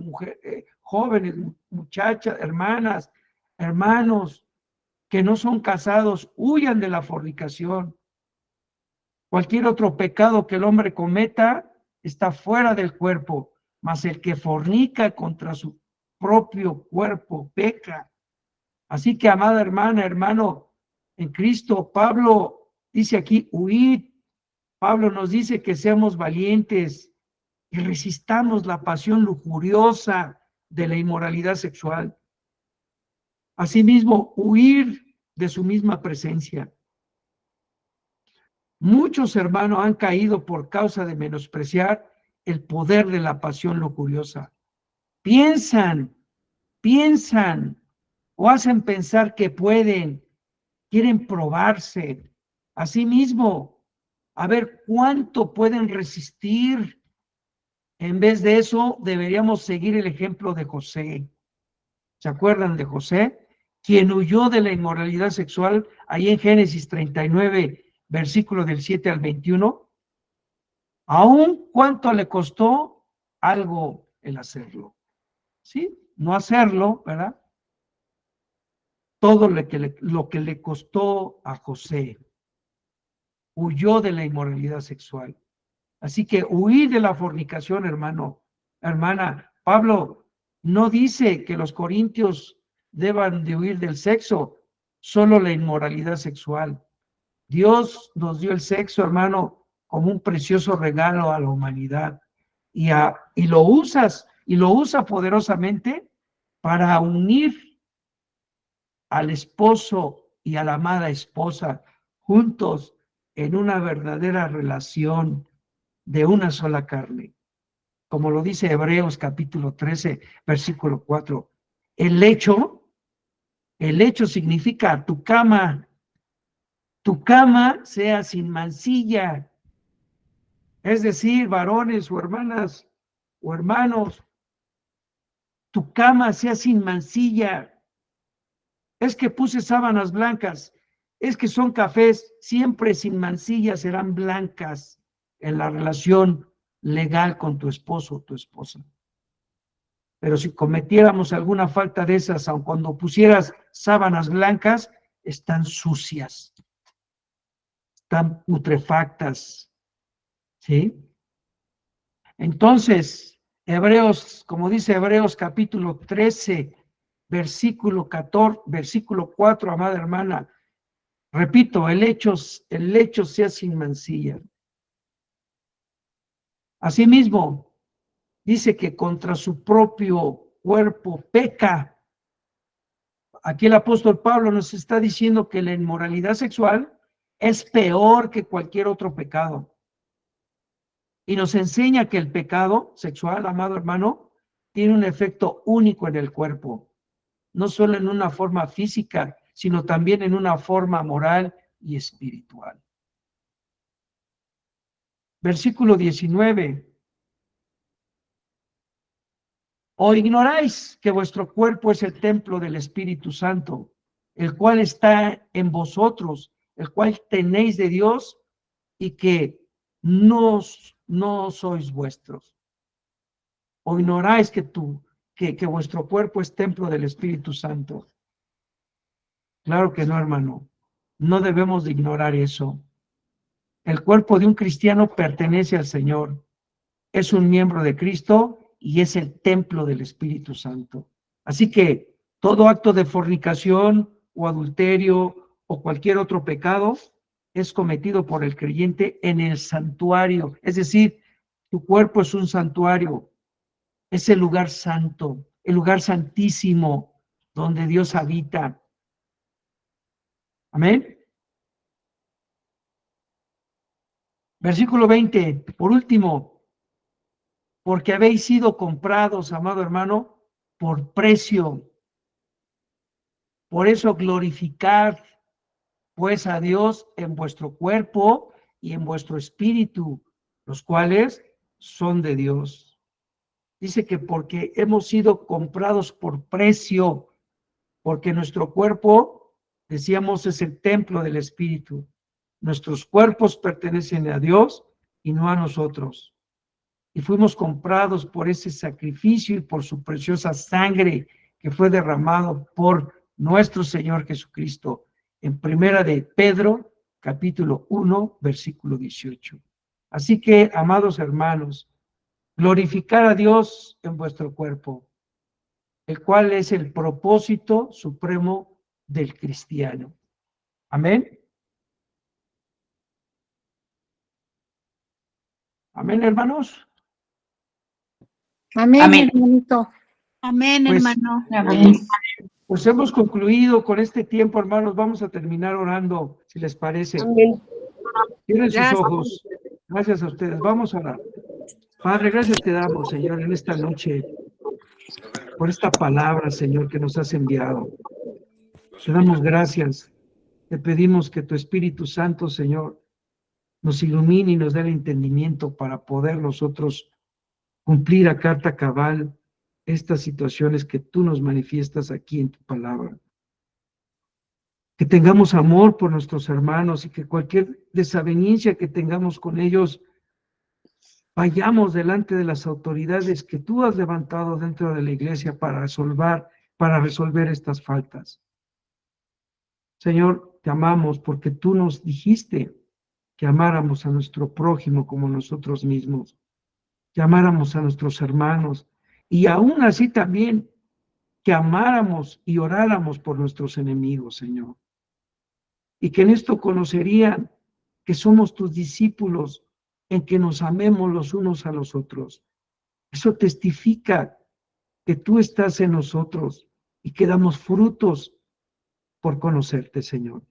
Speaker 1: jóvenes, muchachas, hermanas, hermanos, que no son casados, huyan de la fornicación. Cualquier otro pecado que el hombre cometa está fuera del cuerpo, mas el que fornica contra su propio cuerpo peca. Así que, amada hermana, hermano, en Cristo, Pablo dice aquí, huid. Pablo nos dice que seamos valientes y resistamos la pasión lujuriosa de la inmoralidad sexual. Asimismo, huir de su misma presencia. Muchos hermanos han caído por causa de menospreciar el poder de la pasión lujuriosa. Piensan o hacen pensar que pueden, quieren probarse a sí mismo, a ver cuánto pueden resistir. En vez de eso, deberíamos seguir el ejemplo de José. ¿Se acuerdan de José? Quien huyó de la inmoralidad sexual, ahí en Génesis 39, versículo del 7 al 21. Aún cuánto le costó algo el hacerlo. ¿Sí? No hacerlo, ¿verdad? Todo lo que le costó a José. Huyó de la inmoralidad sexual. Así que huir de la fornicación, hermano, hermana. Pablo no dice que los corintios deban de huir del sexo, solo la inmoralidad sexual. Dios nos dio el sexo, hermano, como un precioso regalo a la humanidad y lo usa poderosamente para unir al esposo y a la amada esposa juntos en una verdadera relación de una sola carne, como lo dice Hebreos capítulo 13, versículo 4. El lecho, el lecho significa tu cama sea sin mancilla, es decir, varones o hermanas o hermanos, tu cama sea sin mancilla. Es que puse sábanas blancas, es que son cafés, siempre sin mancilla serán blancas en la relación legal con tu esposo o tu esposa. Pero si cometiéramos alguna falta de esas, aun cuando pusieras sábanas blancas, están sucias, están putrefactas, ¿sí? Entonces, Hebreos, como dice Hebreos capítulo 13, versículo 14, versículo 4, amada hermana, repito, el lecho sea sin mancilla. Asimismo, dice que contra su propio cuerpo peca. Aquí el apóstol Pablo nos está diciendo que la inmoralidad sexual es peor que cualquier otro pecado. Y nos enseña que el pecado sexual, amado hermano, tiene un efecto único en el cuerpo, no solo en una forma física, sino también en una forma moral y espiritual. Versículo 19. ¿O ignoráis que vuestro cuerpo es el templo del Espíritu Santo, el cual está en vosotros, el cual tenéis de Dios y que no sois vuestros? ¿O ignoráis que vuestro cuerpo es templo del Espíritu Santo? Claro que no, hermano. No debemos de ignorar eso. El cuerpo de un cristiano pertenece al Señor. Es un miembro de Cristo y es el templo del Espíritu Santo. Así que todo acto de fornicación o adulterio o cualquier otro pecado es cometido por el creyente en el santuario. Es decir, tu cuerpo es un santuario, es el lugar santo, el lugar santísimo donde Dios habita. Amén. Versículo 20, por último, porque habéis sido comprados, amado hermano, por precio. Por eso glorificad pues a Dios en vuestro cuerpo y en vuestro espíritu, los cuales son de Dios. Dice que porque hemos sido comprados por precio, porque nuestro cuerpo, decíamos, es el templo del espíritu. Nuestros cuerpos pertenecen a Dios y no a nosotros. Y fuimos comprados por ese sacrificio y por su preciosa sangre que fue derramado por nuestro Señor Jesucristo, en Primera de Pedro, capítulo 1, versículo 18. Así que, amados hermanos, glorificar a Dios en vuestro cuerpo, el cual es el propósito supremo del cristiano. Amén. Amén, hermanos.
Speaker 2: Amén,
Speaker 3: Amén.
Speaker 2: hermanito. Amén,
Speaker 1: Pues,
Speaker 2: hermano.
Speaker 3: Amén.
Speaker 1: Pues hemos concluido con este tiempo, hermanos. Vamos a terminar orando, si les parece.
Speaker 3: Amén.
Speaker 1: Cierren sus
Speaker 2: Gracias.
Speaker 1: ojos. Gracias a ustedes. Vamos a orar. Padre, gracias te damos, Señor, en esta noche, por esta palabra, Señor, que nos has enviado. Te damos gracias. Te pedimos que tu Espíritu Santo, Señor, nos ilumine y nos dé el entendimiento para poder nosotros cumplir a carta cabal estas situaciones que tú nos manifiestas aquí en tu palabra. Que tengamos amor por nuestros hermanos y que cualquier desaveniencia que tengamos con ellos, vayamos delante de las autoridades que tú has levantado dentro de la iglesia para resolver estas faltas. Señor, te amamos porque tú nos dijiste que amáramos a nuestro prójimo como nosotros mismos, que amáramos a nuestros hermanos y aún así también que amáramos y oráramos por nuestros enemigos, Señor. Y que en esto conocerían que somos tus discípulos, en que nos amemos los unos a los otros. Eso testifica que tú estás en nosotros y que damos frutos por conocerte, Señor.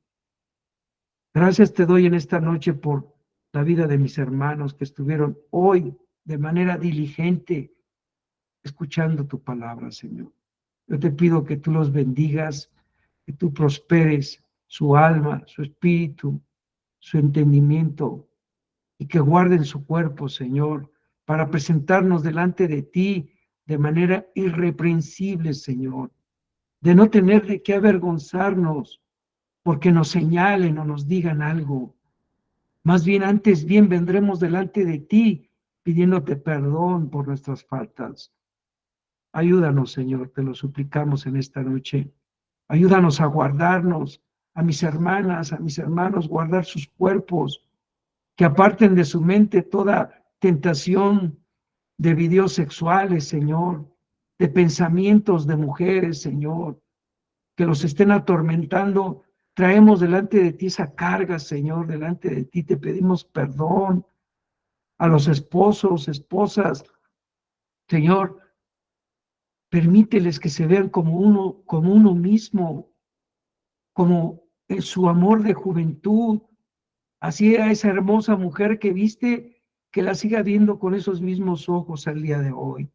Speaker 1: Gracias te doy en esta noche por la vida de mis hermanos que estuvieron hoy de manera diligente escuchando tu palabra, Señor. Yo te pido que tú los bendigas, que tú prosperes su alma, su espíritu, su entendimiento, y que guarden su cuerpo, Señor, para presentarnos delante de ti de manera irreprensible, Señor, de no tener de qué avergonzarnos porque nos señalen o nos digan algo. Más bien, antes bien vendremos delante de ti pidiéndote perdón por nuestras faltas. Ayúdanos, Señor, te lo suplicamos en esta noche. Ayúdanos a guardarnos, a mis hermanas, a mis hermanos, guardar sus cuerpos, que aparten de su mente toda tentación de videos sexuales, Señor, de pensamientos de mujeres, Señor, que los estén atormentando. Traemos delante de ti esa carga, Señor, delante de ti te pedimos perdón. A los esposos, esposas, Señor, permíteles que se vean como uno mismo, como en su amor de juventud. Así era esa hermosa mujer que viste, que la siga viendo con esos mismos ojos al día de hoy,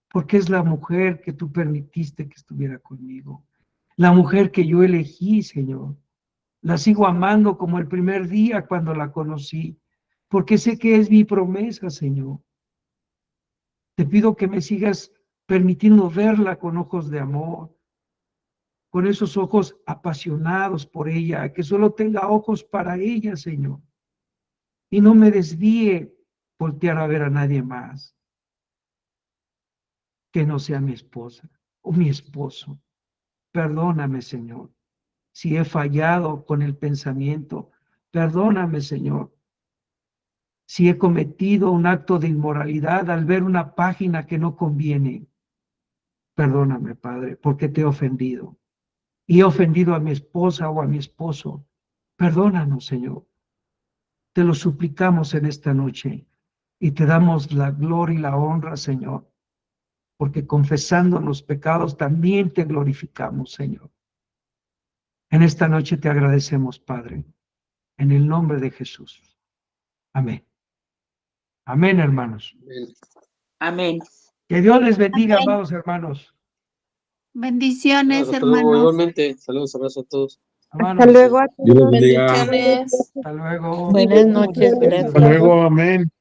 Speaker 1: porque es la mujer que tú permitiste que estuviera conmigo, la mujer que yo elegí, Señor. La sigo amando como el primer día cuando la conocí, porque sé que es mi promesa, Señor. Te pido que me sigas permitiendo verla con ojos de amor, con esos ojos apasionados por ella, que solo tenga ojos para ella, Señor, y no me desvíe voltear a ver a nadie más que no sea mi esposa o mi esposo. Perdóname, Señor, si he fallado con el pensamiento. Perdóname, Señor, si he cometido un acto de inmoralidad al ver una página que no conviene. Perdóname, Padre, porque te he ofendido. Y he ofendido a mi esposa o a mi esposo. Perdónanos, Señor. Te lo suplicamos en esta noche y te damos la gloria y la honra, Señor, porque confesando los pecados también te glorificamos, Señor. En esta noche te agradecemos, Padre, en el nombre de Jesús. Amén. Amén, hermanos.
Speaker 3: Amén.
Speaker 1: Que Dios les bendiga,
Speaker 2: Amén.
Speaker 1: amados hermanos.
Speaker 2: Bendiciones,
Speaker 4: Hasta luego,
Speaker 2: hermanos.
Speaker 4: igualmente. Saludos, abrazos a todos.
Speaker 1: Hermanos,
Speaker 2: Hasta luego a
Speaker 5: Dios los
Speaker 2: todos.
Speaker 5: bendiga.
Speaker 3: Bendiciones.
Speaker 1: hasta luego.
Speaker 2: Buenas noches, gracias.
Speaker 5: Hasta luego, amén.